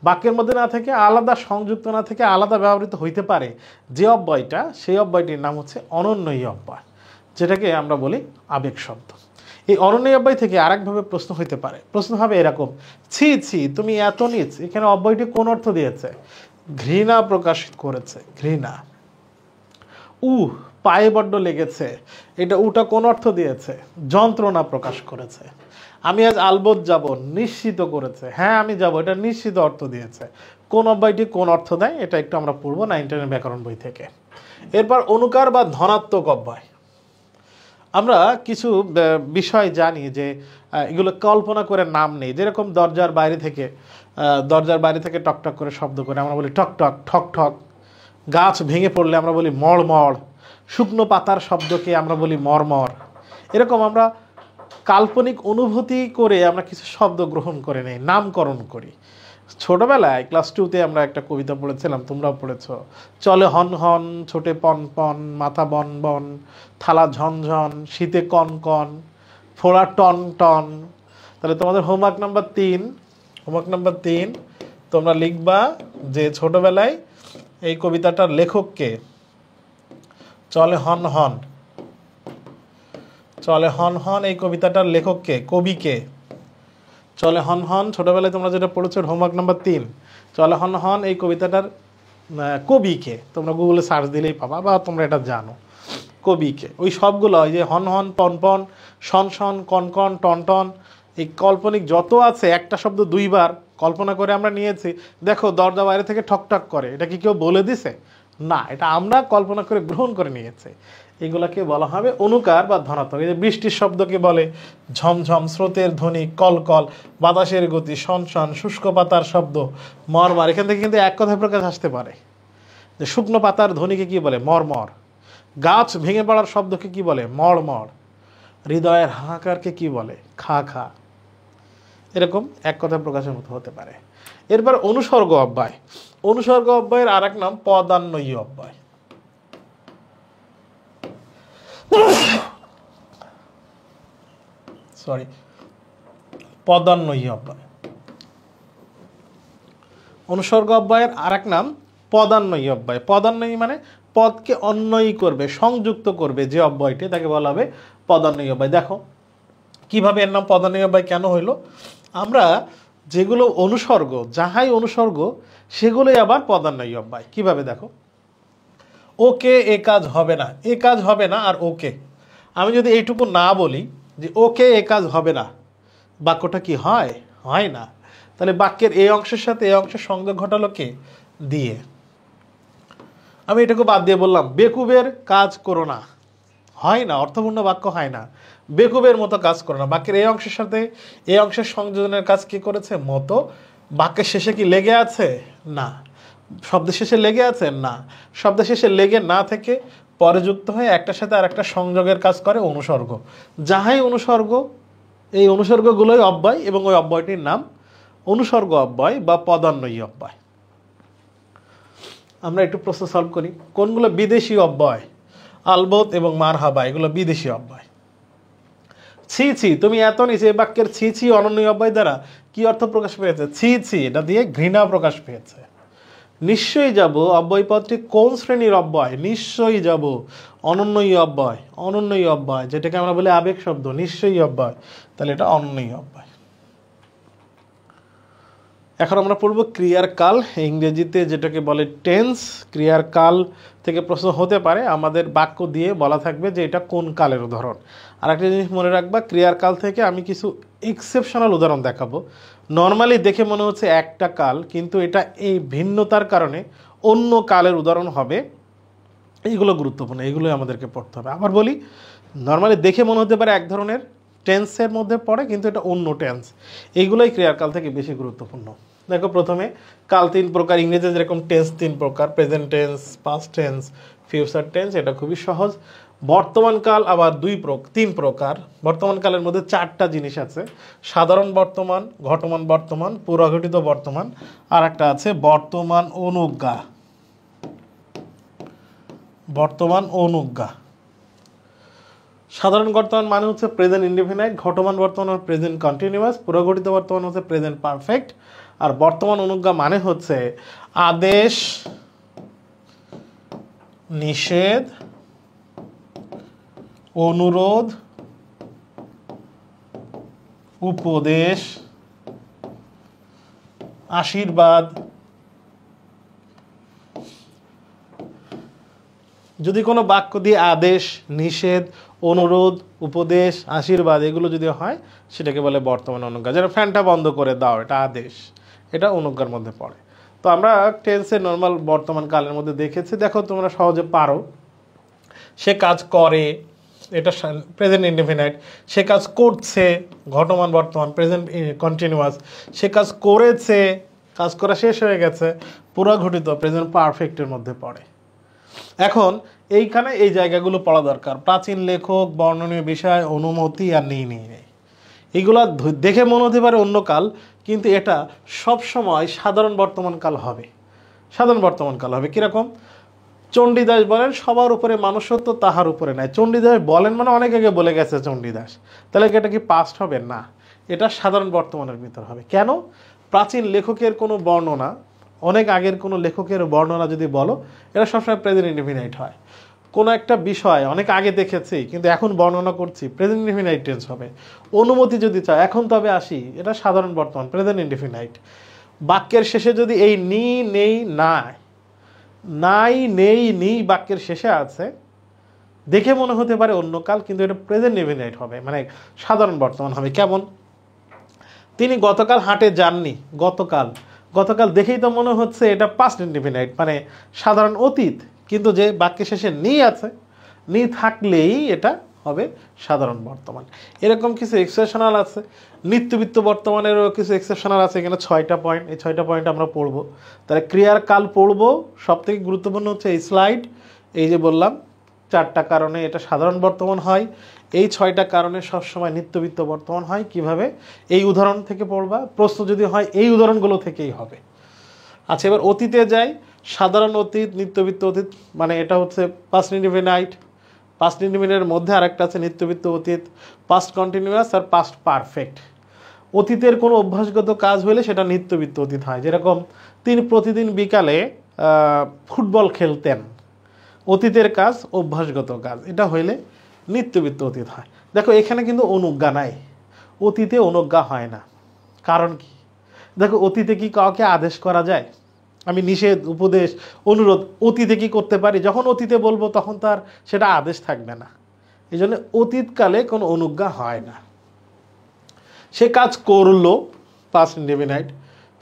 বাক্যের মধ্যে না থেকে আলাদা, সংযুক্ত না থেকে আলাদা ব্যবহৃত হইতে পারে যে অব্যয়টা, সেই অব্যয়টির নাম হচ্ছে অনন্যই অব্যয়, যেটাকে আমরা বলি আবেগ শব্দ। এই অনন্যই অব্যয় থেকে আরেকভাবে প্রশ্ন হইতে পারে, প্রশ্ন হবে এরকম, ছি ছি তুমি এত নীচ, এখানে অব্যয়টি কোন অর্থ দিয়েছে? ঘৃণা প্রকাশ করেছে, ঘৃণা। পায়ে বড্ড লেগেছে, এটা উটা কোন অর্থ দিয়েছে? যন্ত্রণা প্রকাশ করেছে। আমি আজ আলবত যাব, নিশ্চিত করেছে, হ্যাঁ আমি যাব, এটা নিশ্চিত অর্থ দিয়েছে। কোন অব্যয়টি কোন অর্থ দেয়, এটা একটু আমরা পড়ব 9 10 ব্যাকরণ বই থেকে। এরপর অনুকার বা ধনাত্মক অব্যয়। আমরা কিছু বিষয় জানি যে এগুলো কল্পনা করে নাম নেই, যেরকম দরজার বাইরে থেকে টকটক করে শব্দ করে আমরা বলি টক টক, ঠক ঠক। গাছ ভেঙে পড়লে আমরা বলি মড় মড়, শুকনো পাতার শব্দকে আমরা বলি মরমর। এরকম আমরা কাল্পনিক অনুভূতি করে আমরা কিছু শব্দ গ্রহণ করে নেই, নামকরণ করি। ছোটবেলায় ক্লাস 2-তে আমরা একটা কবিতা পড়েছিলাম, তোমরাও পড়েছ, চলে হন হন, ছোটে পন পন, মাথা বন বন, থালা ঝনঝন, শীতে কন কন, ফোড়া টন টন। তাহলে তোমাদের হোমওয়ার্ক নাম্বার 3 তোমরা লিখবা যে ছোটবেলায় এই কবিতাটার লেখককে, চলে হন হন, চলে হন হন এই কবিতাটার লেখককে, কবিকে। চলে হন হন ছোটবেলায় তোমরা যেটা পড়েছো হোমওয়ার্ক নাম্বার 3, চলে হন হন এই কবিতাটার কবিকে তোমরা গুগলে সার্চ দিলেই পাবা, বা তোমরা এটা জানো কবিকে। ওই সবগুলো, ওই যে হন হন, পন পন, শন শন, কন কন, টন টন, এই কাল্পনিক যত আছে, একটা শব্দ 2 বার কল্পনা করে আমরা নিয়েছি। দেখো দরজা বাইরে থেকে ঠকঠক করে, এটা কি কেউ বলে দিছে? না, এটা আমরা কল্পনা করে গ্রহণ করে নিয়েছি। এগুলাকে বলা হবে অনুকার বা ধনাত্মক। এই যে বৃষ্টির শব্দকে বলে ঝমঝম, স্রোতের ধ্বনি কলকল, বাতাসের গতি শনশন, শুষ্ক পাতার শব্দ মরমর। এখান থেকে কিন্তু এক কথায় প্রকাশ আসতে পারে যে শুকনো পাতার ধ্বনিকে কি বলে? মরমর। গাছ ভেঙে পড়ার শব্দকে কি বলে? মড়মড়। হৃদয়ের হাহাকারকে কি বলে? খা খা। এরকম এক কথায় প্রকাশের মতো হতে পারে। এরপর অনুসর্গ অব্যয়। অনুসর্গ অব্যয়ের আর এক নাম পদান্বয়ী অব্যয়। পদান্বয়ী অব্যয়। অনুসর্গ অব্যয়ের আর এক নাম পদান্বয়ী অব্যয়। পদান্বয়ী মানে পদকে অন্বয়ী করবে, সংযুক্ত করবে যে অব্যয়টি, তাকে বলা হবে পদান্বয়ী অব্যয়। দেখো কিভাবে এর নাম পদান্বয়ী অব্যয় কেন হইল। আমরা যেগুলো অনুসর্গ, যাহাই অনুসর্গ, সেগুলোই আবার পদান্বয়ী অব্যয়। কিভাবে দেখো, ওকে এ কাজ হবে না, এ কাজ হবে না, আর ওকে আমি যদি এইটুকু না বলি যে ওকে এ কাজ হবে না, বাক্যটা কি হয়? হয় না। তাহলে বাক্যের এই অংশের সাথে এই অংশের সংযোগ ঘটালো কে? দিয়ে। আমি এটাকে বাদ দিয়ে বললাম বেকুবের কাজ করো না, হয় না, অর্থপূর্ণ বাক্য হয় না। বেকুবের মতো কাজ করো না, বাক্যের এই অংশের সাথে এই অংশের সংযোজনের কাজ কি করেছে? মতো। বাক্যের শেষে কি লেগে আছে? না। শব্দের শেষে লেগে আছে? না। শব্দের শেষে লেগে না থেকে পরে যুক্ত হয়ে একটার সাথে আর একটা সংযোগের কাজ করে অনুসর্গ। যাহাই অনুসর্গ, এই অনুসর্গগুলোই অব্যয়, এবং ওই অব্যয়টির নাম অনুসর্গ অব্যয় বা পদান্বয়ী অব্যয়। আমরা একটু প্রশ্ন সলভ করি। কোনগুলো বিদেশি অব্যয়? আলবত এবং মারহাবা, এগুলো বিদেশি অব্যয়। ছি ছি তুমি এত নিচে, এই বাক্যের ছি ছি অনন্যই অব্যয় দ্বারা কি অর্থ প্রকাশ পেয়েছে? ছি ছি, এটা দিয়ে ঘৃণা প্রকাশ পেয়েছে। নিশ্চয়ই যাব অব্যয় পদটি কোন শ্রেণীর অব্যয়? নিশ্চয়ই যাব অনন্যই অব্যয়। অনন্যই অব্যয়, যেটাকে আমরা বলি আবেগ শব্দ, নিশ্চয়ই অব্যয়, তাহলে এটা অনন্যই অব্যয়। এখন আমরা পড়ব ক্রিয়ার কাল, ইংরেজিতে যেটাকে বলে টেন্স। ক্রিয়ার কাল থেকে প্রশ্ন হতে পারে, আমাদের বাক্য দিয়ে বলা থাকবে যে এটা কোন কালের উদাহরণ। আর একটা জিনিস মনে রাখবা, ক্রিয়ার কাল থেকে আমি কিছু এক্সেপশনাল উদাহরণ দেখাবো। নর্মালি দেখে মনে হচ্ছে একটা কাল, কিন্তু এটা এই ভিন্নতার কারণে অন্য কালের উদাহরণ হবে। এইগুলো গুরুত্বপূর্ণ, এইগুলোই আমাদেরকে পড়তে হবে। আবার বলি, নর্মালি দেখে মনে হতে পারে এক ধরনের টেন্সের মধ্যে পড়ে, কিন্তু এটা অন্য টেন্স। এইগুলোই ক্রিয়ার কাল থেকে বেশি গুরুত্বপূর্ণ। দেখো প্রথমে কাল 3 প্রকার। ইংরেজিতে যেরকম টেন্স 3 প্রকার, present tense, past tense, future tense, এটা খুবই সহজ। বর্তমানকাল আবার তিন প্রকার। বর্তমানকালের মধ্যে 4টা জিনিস আছে, সাধারণ বর্তমান, ঘটমান বর্তমান, পূর্বঘটিত বর্তমান, আর একটা আছে বর্তমান অনুজ্ঞা। বর্তমান অনুজ্ঞা। সাধারণ বর্তমান মানে হচ্ছে প্রেজেন্ট ইনডিফিনাইট, ঘটমান বর্তমান প্রেজেন্ট কন্টিনিউয়াস, পূর্বঘটিত বর্তমান হচ্ছে প্রেজেন্ট পারফেক্ট, আর বর্তমান অনুজ্ঞা মানে হচ্ছে আদেশ, নিষেধ, অনুরোধ, উপদেশ, আশীর্বাদ। যদি কোনো বাক্য দিয়ে আদেশ, নিষেধ, অনুরোধ, উপদেশ, আশীর্বাদ এগুলো যদি হয় সেটাকে বলে বর্তমান অনুজ্ঞা। যেন ফ্যানটা বন্ধ করে দাও, এটা আদেশ, এটা অনুজ্ঞার মধ্যে পড়ে। তো আমরা টেন্সের নর্মাল বর্তমান কালের মধ্যে দেখেছি, দেখো তোমরা সহজে পারো। সে কাজ করে, এটা প্রেজেন্ট ইনডিফিনাইট। সে কাজ করছে, ঘটমান বর্তমান প্রেজেন্ট কন্টিনিউয়াস। সে কাজ করেছে, কাজ করা শেষ হয়ে গেছে, পূর্বঘটিত প্রেজেন্ট পারফেক্টের মধ্যে পড়ে। এখন এইখানে এই জায়গাগুলো পড়া দরকার। প্রাচীন লেখক, বর্ণনীয় বিষয়, অনুমতি আর নেই। এইগুলা দেখে মনে হতে পারে অন্য কাল, কিন্তু এটা সব সময় সাধারণ বর্তমান কাল হবে। সাধারণ বর্তমান কাল হবে কিরকম? চণ্ডীদাস বলেন সবার উপরে মানুষত্ব, তাহার উপরে নাই। চণ্ডীদাস বলেন মানে অনেক আগে বলে গেছে চণ্ডীদাস, তাহলে এটা কি পাস্ট হবে? না, এটা সাধারণ বর্তমানের ভিতর হবে। কেন? প্রাচীন লেখকের কোনো বর্ণনা, অনেক আগের কোনো লেখকের বর্ণনা যদি বলো, এটা সবসময় প্রেজেন্ট ইনডিফিনাইট হয়। কোনো একটা বিষয় অনেক আগে দেখেছি কিন্তু এখন বর্ণনা করছি, প্রেজেন্ট ইনডিফিনাইট টেন্স হবে। অনুমতি যদি চাও, এখন তবে আসি, এটা সাধারণ বর্তমান প্রেজেন্ট ইনডিফিনাইট। বাক্যের শেষে যদি এই নি, নেই, নাই, নেই, নি বাক্যের শেষে আছে, দেখে মনে হতে পারে অন্য কাল, কিন্তু এটা প্রেজেন্ট ইনডিফিনাইট হবে, মানে সাধারণ বর্তমান হবে। কেমন? তিনি গতকাল হাটে যাননি। গতকাল দেখেই তো মনে হচ্ছে এটা পাস্ট ইনডিফিনাইট, মানে সাধারণ অতীত, কিন্তু যে বাক্যের শেষে নি আছে, নি থাকলেই এটা হবে সাধারণ বর্তমান। এরকম কিছু এক্সেপশনাল আছে। নিত্যবৃত্ত বর্তমানেরও কিছু এক্সেপশনাল আছে। এখানে 6টা পয়েন্ট, এই 6টা পয়েন্ট আমরা পড়বো। তাহলে ক্রিয়ার কাল পড়বো। সবথেকে গুরুত্বপূর্ণ হচ্ছে এই স্লাইড। এই যে বললাম 4টা কারণে এটা সাধারণ বর্তমান হয়, এই 6টা কারণে সবসময় নিত্যবৃত্ত বর্তমান হয়। কিভাবে? এই উদাহরণ থেকে পড়বা, প্রশ্ন যদি হয় এই উদাহরণগুলো থেকেই হবে। আচ্ছা, এবার অতীতে যাই। সাধারণ অতীত, নিত্যবৃত্ত অতীত, মানে এটা হচ্ছে পাস্ট ইনডিফিনাইট। পাস্ট ইনডিফিনাইটের মধ্যে আরেকটা আছে নিত্যবৃত্ত অতীত, পাস্ট কন্টিনিউয়াস আর পাস্ট পারফেক্ট। অতীতের কোনো অভ্যাসগত কাজ হলে সেটা নিত্যবৃত্ত অতীত হয়। যেরকম তিনি প্রতিদিন বিকালে ফুটবল খেলতেন, অতীতের কাজ, অভ্যাসগত কাজ, এটা হইলে নিত্যবৃত্ত অতীত হয়। দেখো এখানে কিন্তু অনুজ্ঞা নাই, অতীতে অনুজ্ঞা হয় না। কারণ কি? দেখো অতীতে কি কাউকে আদেশ করা যায়? আমি নিষেধ, উপদেশ, অনুরোধ অতীতে কি করতে পারি? যখন অতীতে বলবো তখন তার সেটা আদেশ থাকবে না। এই জন্য অতীতকালে কোনো অনুজ্ঞা হয় না। সে কাজ করলো, পাস্ট ইনডিফিনাইট।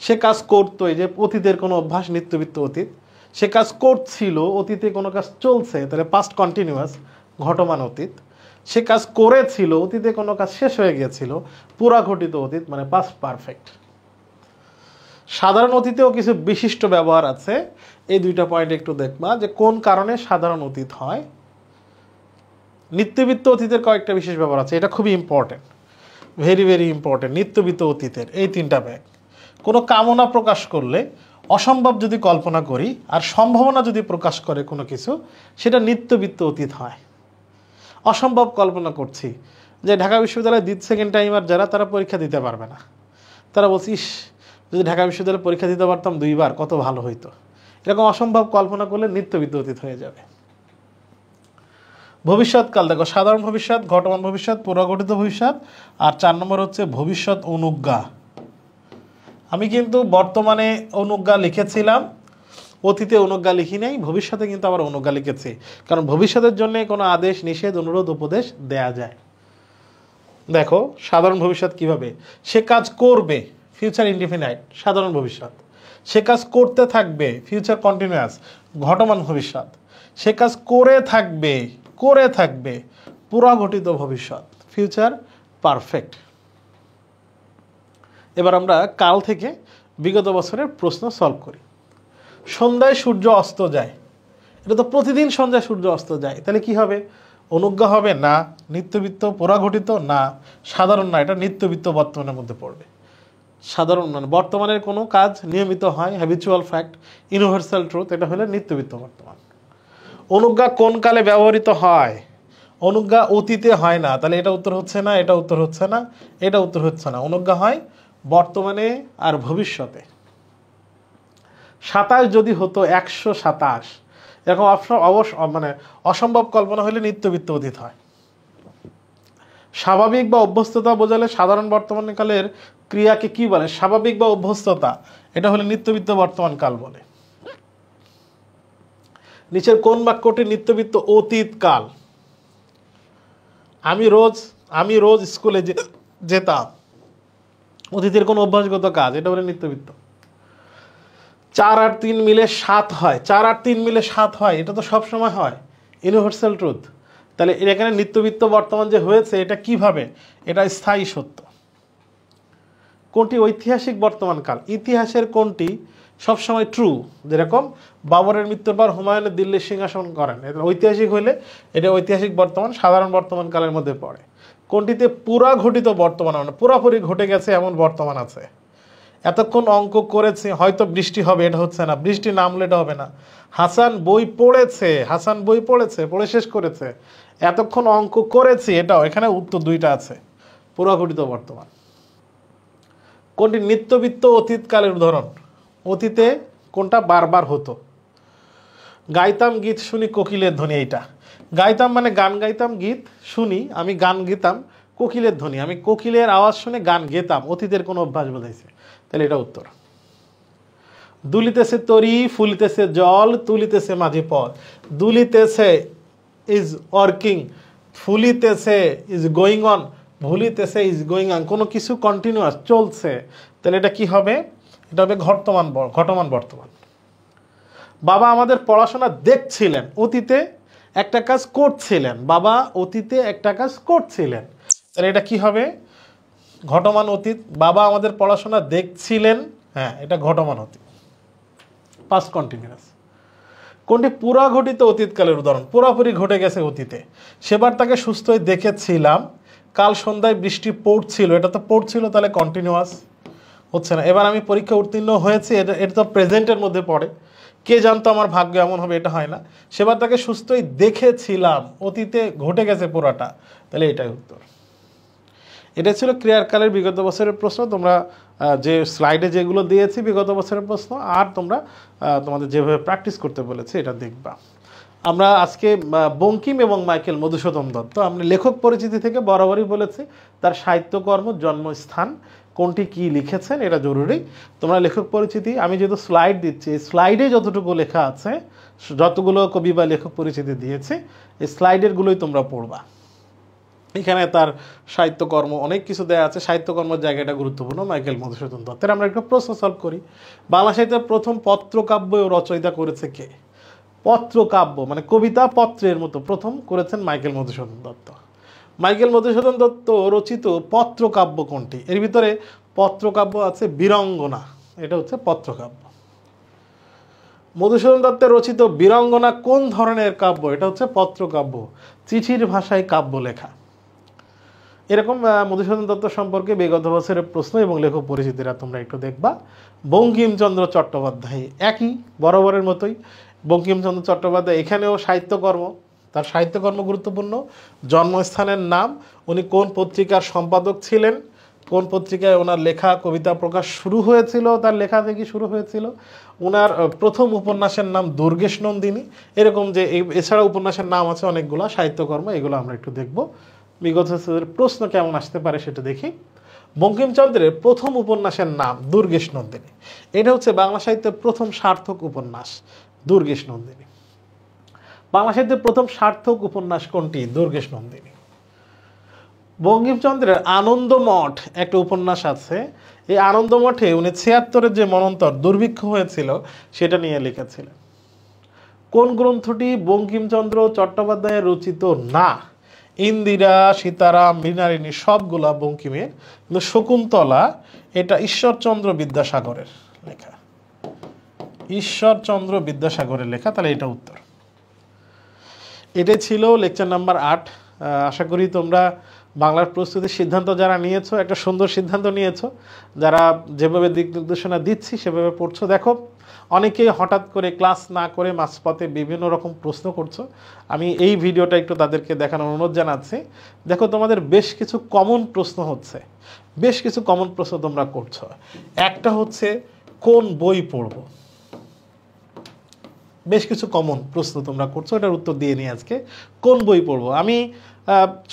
সে কাজ করতো, এই যে অতীতের কোনো অভ্যাস, নিত্যবৃত্ত অতীত। সে কাজ করছিল, অতীতে কোনো কাজ চলছে, তাহলে পাস্ট কন্টিনিউয়াস, ঘটমান অতীত। সে কাজ করেছিল, অতীতে কোনো কাজ শেষ হয়ে গিয়েছিল, পুরাঘটিত অতীত, মানে পাস্ট পারফেক্ট। সাধারণ অতীতেও কিছু বিশিষ্ট ব্যবহার আছে। এই 2টা পয়েন্ট একটু দেখবা যে কোন কারণে সাধারণ অতীত হয়। নিত্যবৃত্ত অতীতের কয়েকটা বিশেষ ব্যবহার আছে, এটা খুবই ইম্পর্টেন্ট, ভেরি ভেরি ইম্পর্টেন্ট। নিত্যবৃত্ত অতীতের এই 3টা ব্যাগ। কোনো কামনা প্রকাশ করলে, অসম্ভব যদি কল্পনা করি আর সম্ভাবনা যদি প্রকাশ করে কোনো কিছু, সেটা নিত্যবৃত্ত অতীত হয়। অসম্ভব কল্পনা করছি যে ঢাকা বিশ্ববিদ্যালয়ে সেকেন্ড টাইমার যারা, তারা পরীক্ষা দিতে পারবে না। তারা বলছিস যদি ঢাকা বিশ্ববিদ্যালয়ে পরীক্ষা দিতে পারতাম 2বার কত ভালো হইতো। এরকম অসম্ভব কল্পনা করলে নিত্যবৃত্ত অতীত হয়ে যাবে। ভবিষ্যৎকাল দেখো, সাধারণ ভবিষ্যৎ, ঘটমান ভবিষ্যৎ, পূর্বঘটিত ভবিষ্যৎ, আর 4 নম্বর হচ্ছে ভবিষ্যৎ অনুজ্ঞা। আমি কিন্তু বর্তমানে অনুজ্ঞা লিখেছিলাম, অতীতে অনুজ্ঞা লিখি নাই, ভবিষ্যতে কিন্তু আবার অনুজ্ঞা লিখেছি, কারণ ভবিষ্যতের জন্য কোনো আদেশ, নিষেধ, অনুরোধ, উপদেশ দেয়া যায়। দেখো সাধারণ ভবিষ্যৎ কিভাবে? সে কাজ করবে, ফিউচার ইনডিফিনাইট, সাধারণ ভবিষ্যৎ। সে কাজ করতে থাকবে, ফিউচার কন্টিনিউয়াস, ঘটমান ভবিষ্যৎ। সে কাজ করে থাকবে, পুরাঘটিত ভবিষ্যৎ, ফিউচার পারফেক্ট। এবার আমরা কাল থেকে বিগত বছরের প্রশ্ন সলভ করি। সন্ধ্যায় সূর্য অস্ত যায়, এটা তো প্রতিদিন সন্ধ্যায় সূর্য অস্ত যায়, তাহলে কি হবে? অনুজ্ঞা হবে না, নিত্যবৃত্ত পুরাঘটিত না, সাধারণ না, এটা নিত্যবৃত্ত বর্তমানের মধ্যে পড়বে। সাধারণ মানে বর্তমানের কোনো কাজ নিয়মিত হয়, হ্যাবিচুয়াল ফ্যাক্ট, ইউনিভার্সাল ট্রুথ, এটা হলে নিত্যবৃত্ত বর্তমান। অনুজ্ঞা কোন কালে ব্যবহৃত হয়? অনুজ্ঞা অতীতে হয় না, তাহলে এটা উত্তর হচ্ছে না, এটা উত্তর হচ্ছে না, এটা উত্তর হচ্ছে না। অনুজ্ঞা হয় বর্তমানে আর ভবিষ্যতে। 27 যদি হতো 127, এরকম মানে অসম্ভব কল্পনা হলে নিত্যবৃত্ত অতীত হয়। স্বাভাবিক বা অভ্যস্ততা বোঝালে সাধারণ বর্তমানকালের ক্রিয়াকে কি বলে? স্বাভাবিক বা অভ্যস্ততা, এটা হলে নিত্যবৃত্ত বর্তমান কাল বলে। নিচের কোন বাক্যটি নিত্যবৃত্ত অতীত কাল? আমি রোজ স্কুলে যেতাম, অতীতের কোন অভ্যাসগত কাজ, এটা বলে নিত্যবৃত্ত। 4 আর 3 মিলে 7 হয়, 4 আর 3 মিলে 7 হয়, এটা তো সব সময় হয়, ইউনিভার্সাল ট্রুথ। তাহলে এখানে নিত্যবৃত্ত বর্তমান যে হয়েছে এটা কিভাবে? এটা স্থায়ী সত্য। কোনটি ঐতিহাসিক বর্তমান কাল? ইতিহাসের কোনটি সবসময় ট্রু? যেরকম বাবরের মৃত্যুর পর হুমায়ুনের দিল্লির সিংহাসন করেন, এটা ঐতিহাসিক হইলে এটা ঐতিহাসিক বর্তমান, সাধারণ বর্তমান কালের মধ্যে পড়ে। কোনটিতে পুরা ঘটিত বর্তমান, মানে পুরাপুরি ঘটে গেছে এমন বর্তমান আছে? এতক্ষণ অঙ্ক করেছে, হয়তো বৃষ্টি হবে, এটা হচ্ছে না, বৃষ্টি নামলে এটা হবে না। হাসান বই পড়েছে, পড়ে শেষ করেছে, এতক্ষণ অঙ্ক করেছি, এটাও, এখানে উত্তর দুইটা আছে, পুরা ঘটিত বর্তমান। কোনটি নিত্যবৃত্ত অতীতকালের উদাহরণ? অতীতে কোনটা বারবার হতো? গাইতাম গীত শুনি কোকিলের ধ্বনি, এইটা গাইতাম মানে গান গাইতাম, গীত শুনি আমি গান গেতাম, কোকিলের ধ্বনি আমি কোকিলের আওয়াজ শুনে গান গেতাম, অতীতের কোনো অভ্যাস বোঝাইছে, তাহলে এটা উত্তর। দুলিতেছে তরি, ফুলিতেছে জল, তুলিতেছে মাঝি পথ। দুলিতেছে ইজ ওয়ার্কিং, ফুলিতেছে ইজ গোয়িং অন, ভুলিতেছে ইজ গোয়িং অন, কোনো কিছু কন্টিনিউয়াস চলছে, তাহলে এটা কি হবে? এটা হবে ঘটমান বর্তমান। বাবা আমাদের পড়াশোনা দেখছিলেন, অতীতে একটা কাজ করছিলেন, বাবা অতীতে একটা কাজ করছিলেন, তাহলে এটা কি হবে? ঘটমান অতীত। বাবা আমাদের পড়াশোনা দেখছিলেন, হ্যাঁ এটা ঘটমান অতীত, পাস্ট কন্টিনিউয়াস। কোনটি পুরা ঘটিত অতীতকালের উদাহরণ? পুরাপুরি ঘটে গেছে অতীতে। সেবার তাকে সুস্থই দেখেছিলাম, কাল সন্ধ্যায় বৃষ্টি পড়ছিল, এটা তো পড়ছিল, তাহলে কন্টিনিউয়াস হচ্ছে না। এবার আমি পরীক্ষা উত্তীর্ণ হয়েছি, এটা তো প্রেজেন্টের মধ্যে পড়ে, কে জানতো আমার ভাগ্য এমন হবে, এটা হয় না। সেবার তাকে সুস্থই দেখেছিলাম, অতীতে ঘটে গেছে পুরাটা, তাহলে এটাই উত্তর। এটা ছিল ক্রিয়াকালের বিগত বছরের প্রশ্ন। তোমরা যে স্লাইডে যেগুলো দিয়েছি বিগত বছরের প্রশ্ন, আর তোমরা তোমাদের যেভাবে প্র্যাকটিস করতে বলেছে এটা দেখবা। আমরা আজকে বঙ্কিম এবং মাইকেল মধুসূদন দত্ত, আমরা লেখক পরিচিতি থেকে বরাবরই বলেছি তার সাহিত্যকর্ম, জন্মস্থান, কোনটি কি লিখেছেন, এটা জরুরি। তোমরা লেখক পরিচিতি, আমি যেহেতু স্লাইড দিচ্ছি, স্লাইডে যতটুকু লেখা আছে, যতগুলো কবি বা লেখক পরিচিতি দিয়েছে, এই স্লাইডেরগুলোই তোমরা পড়বা। এখানে তার সাহিত্যকর্ম অনেক কিছু দেয়া আছে, সাহিত্যকর্মের জায়গাটা গুরুত্বপূর্ণ। মাইকেল মধুসূদন দত্তের আমরা একটা প্রশ্ন সলভ করি। বাংলা সাহিত্যের প্রথম পত্রকাব্য রচয়িতা করেছে কে? পত্রকাব্য মানে কবিতা পত্রের মতো প্রথম করেছেন মাইকেল মধুসূদন দত্ত। মাইকেল মধুসূদন দত্ত রচিত পত্রকাব্য কোনটি? এর ভিতরে পত্রকাব্য আছে বীরঙ্গনা, এটা হচ্ছে পত্রকাব্য। মধুসূদন দত্তের রচিত বীরঙ্গনা কোন ধরনের কাব্য? এটা হচ্ছে পত্রকাব্য, চিঠির ভাষায় কাব্য লেখা। এরকম মধুসূদন দত্ত সম্পর্কে বিগত বছরের প্রশ্ন এবং লেখক পরিচিতিরা তোমরা একটু দেখবা। বঙ্কিমচন্দ্র চট্টোপাধ্যায় একই বরাবরের মতোই। বঙ্কিমচন্দ্র চট্টোপাধ্যায় এখানেও সাহিত্যকর্ম, তার সাহিত্যকর্ম গুরুত্বপূর্ণ। জন্মস্থানের নাম, উনি কোন পত্রিকার সম্পাদক ছিলেন, কোন পত্রিকায় ওনার লেখা কবিতা প্রকাশ শুরু হয়েছিল, তার লেখা থেকে শুরু হয়েছিল। ওনার প্রথম উপন্যাসের নাম দুর্গেশ নন্দিনী। এরকম যে এছাড়া উপন্যাসের নাম আছে অনেকগুলো, সাহিত্যকর্ম, এগুলো আমরা একটু দেখব। বিগত প্রশ্ন কেমন আসতে পারে সেটা দেখি। বঙ্কিমচন্দ্রের প্রথম উপন্যাসের নাম দুর্গেশ নন্দিনী, এটা হচ্ছে বাংলা সাহিত্যের প্রথম সার্থক উপন্যাস দুর্গেশ নন্দিনী। বাংলা সাহিত্যের প্রথম সার্থক উপন্যাস কোনটি? দুর্গেশ নন্দিনী। বঙ্কিমচন্দ্রের আনন্দমঠ একটা উপন্যাস আছে, এই আনন্দমঠে উনি ৭৬-এর যে মনন্তর দুর্ভিক্ষ হয়েছিল সেটা নিয়ে লিখেছিলেন। কোন গ্রন্থটি বঙ্কিমচন্দ্র চট্টোপাধ্যায়ের রচিত না? ইন্দিরা, সীতারাম, মৃণালিনী সবগুলা বঙ্কিমের, কিন্তু শকুন্তলা এটা ঈশ্বরচন্দ্র বিদ্যাসাগরের লেখা, ঈশ্বরচন্দ্র বিদ্যাসাগরের লেখা, তাহলে এটা উত্তর। এটাই ছিল লেকচার নাম্বার 8। আশা করি তোমরা বাংলার প্রস্তুতির সিদ্ধান্ত যারা নিয়েছো একটা সুন্দর সিদ্ধান্ত নিয়েছো, যারা যেভাবে দিক নির্দেশনা দিচ্ছি সেভাবে পড়ছো। দেখো অনেকেই হঠাৎ করে ক্লাস না করে মাঝপথে বিভিন্ন রকম প্রশ্ন করছো, আমি এই ভিডিওটা একটু তাদেরকে দেখানোর অনুরোধ জানাচ্ছি। দেখো তোমাদের বেশ কিছু কমন প্রশ্ন হচ্ছে, বেশ কিছু কমন প্রশ্ন তোমরা করছো। একটা হচ্ছে কোন বই পড়বো, বেশ কিছু কমন প্রশ্ন তোমরা করছো, এটার উত্তর দিয়ে নিই আজকে। কোন বই পড়বো, আমি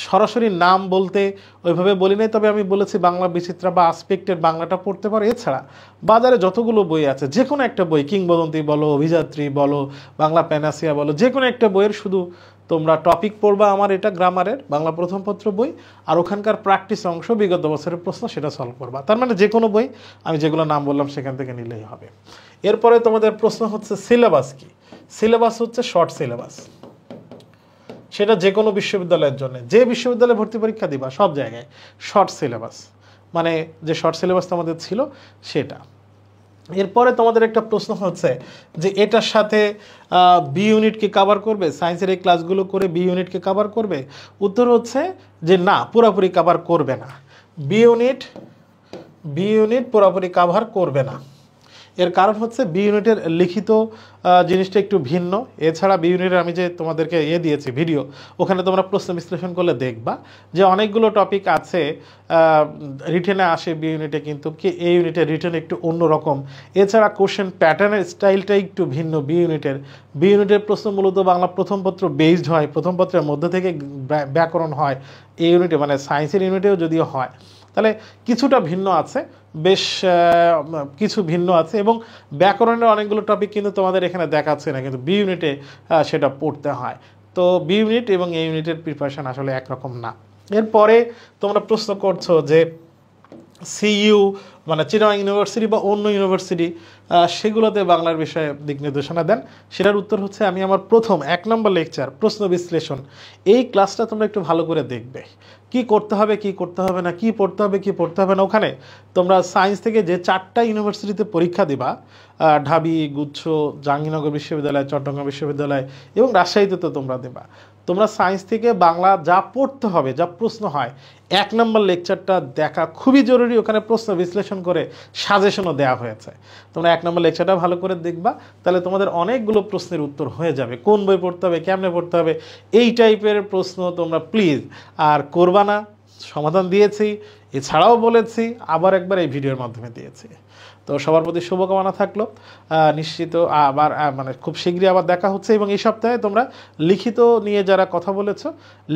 সরাসরি নাম বলতে ওইভাবে বলি নাই, তবে আমি বলেছি বাংলা বিচিত্রা বা আসপেক্টের বাংলাটা পড়তে পারো। এছাড়া বাজারে যতগুলো বই আছে যে কোনো একটা বই, কিংবদন্তি বলো, অভিযাত্রী বলো, বাংলা প্যানাসিয়া বলো, যে কোনো একটা বইয়ের শুধু তোমরা টপিক পড়বা। আমার এটা গ্রামারের বাংলা প্রথম পত্র বই, আর ওখানকার প্র্যাকটিস অংশ বিগত বছরের প্রশ্ন সেটা সলভ করবা। তার মানে যে কোনো বই আমি যেগুলো নাম বললাম সেখান থেকে নিলেই হবে। এরপরে তোমাদের প্রশ্ন হচ্ছে সিলেবাস কি। সিলেবাস হচ্ছে শর্ট সিলেবাস, সেটা যে কোনো বিশ্ববিদ্যালয়ের জন্য, যে বিশ্ববিদ্যালয়ে ভর্তি পরীক্ষা দিবা সব জায়গায় শর্ট সিলেবাস, মানে যে শর্ট সিলেবাস তোমাদের ছিল সেটা। এরপরে তোমাদের একটা প্রশ্ন হচ্ছে যে এটার সাথে বি ইউনিটকে কভার করবে, সায়েন্সের এই ক্লাসগুলো করে বি ইউনিটকে কভার করবে। উত্তর হচ্ছে যে না, পুরোপুরি কভার করবে না। বি ইউনিট পুরোপুরি কভার করবে না। এর কারণ হচ্ছে বি ইউনিটের লিখিত জিনিসটা একটু ভিন্ন। এছাড়া বি ইউনিটের আমি যে তোমাদেরকে দিয়েছি ভিডিও, ওখানে তোমরা প্রশ্ন বিশ্লেষণ করলে দেখবা যে অনেকগুলো টপিক আছে রিটেনে আসে বি ইউনিটে, কিন্তু কি এই ইউনিটের রিটেন একটু অন্যরকম। এছাড়া কোশ্চেন প্যাটার্নের স্টাইলটা একটু ভিন্ন বি ইউনিটের। বি ইউনিটের প্রশ্ন মূলত বাংলা প্রথম পত্র বেসড হয়, প্রথম পত্রের মধ্যে থেকে ব্যাকরণ হয়। এই ইউনিটে মানে সায়েন্সের ইউনিটেও যদিও হয়, তাহলে কিছুটা ভিন্ন আছে, বেশ কিছু ভিন্ন আছে। এবং ব্যাকরণের অনেকগুলো টপিক কিন্তু তোমাদের এখানে দেখাচ্ছে না, কিন্তু বি ইউনিটে সেটা পড়তে হয়। তো বি ইউনিট এবং এই ইউনিটের প্রিপারেশন আসলে একরকম না। এরপরে তোমরা প্রশ্ন করছো যে সিইউ মানে চিটাগাং ইউনিভার্সিটি বা অন্য ইউনিভার্সিটি সেগুলোতে বাংলার বিষয়ে দিক নির্দেশনা দেন। সেটার উত্তর হচ্ছে আমি আমার প্রথম 1 নম্বর লেকচার প্রশ্ন বিশ্লেষণ, এই ক্লাসটা তোমরা একটু ভালো করে দেখবে। কি করতে হবে, কি করতে হবে না, কি পড়তে হবে, কি পড়তে হবে না। ওখানে তোমরা সায়েন্স থেকে যে 4টা ইউনিভার্সিটিতে পরীক্ষা দিবা, ঢাবি, গুচ্ছ, জাহাঙ্গীরনগর বিশ্ববিদ্যালয়, চট্টগ্রাম বিশ্ববিদ্যালয় এবং রাজশাহীতে তো তোমরা দেবা। তোমরা সায়েন্স থেকে বাংলা যা পড়তে হবে, যা প্রশ্ন হয়, 1 নম্বর লেকচারটা দেখা খুবই জরুরি। ওখানে প্রশ্ন বিশ্লেষণ করে সাজেশনও দেওয়া হয়েছে। তোমরা 1 নম্বর লেকচারটা ভালো করে দেখবা, তাহলে তোমাদের অনেকগুলো প্রশ্নের উত্তর হয়ে যাবে। কোন বই পড়তে হবে, কেমনে পড়তে হবে, এই টাইপের প্রশ্ন তোমরা প্লিজ আর করবা না। সমাধান দিয়েছি, এছাড়াও বলেছি, আবার একবার এই ভিডিওর মাধ্যমে দিয়েছি। তো সবার প্রতি শুভকামনা থাকলো। নিশ্চিত আবার মানে খুব শীঘ্রই আবার দেখা হচ্ছে। এবং এই সপ্তাহে তোমরা লিখিত নিয়ে যারা কথা বলেছো,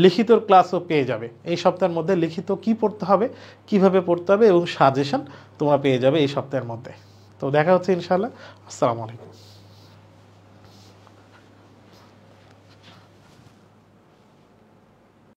লিখিতর ক্লাসও পেয়ে যাবে এই সপ্তাহের মধ্যে। লিখিত কি পড়তে হবে, কিভাবে পড়তে হবে এবং সাজেশন তোমরা পেয়ে যাবে এই সপ্তাহের মধ্যে। তো দেখা হচ্ছে ইনশাআল্লাহ। আসসালামু আলাইকুম।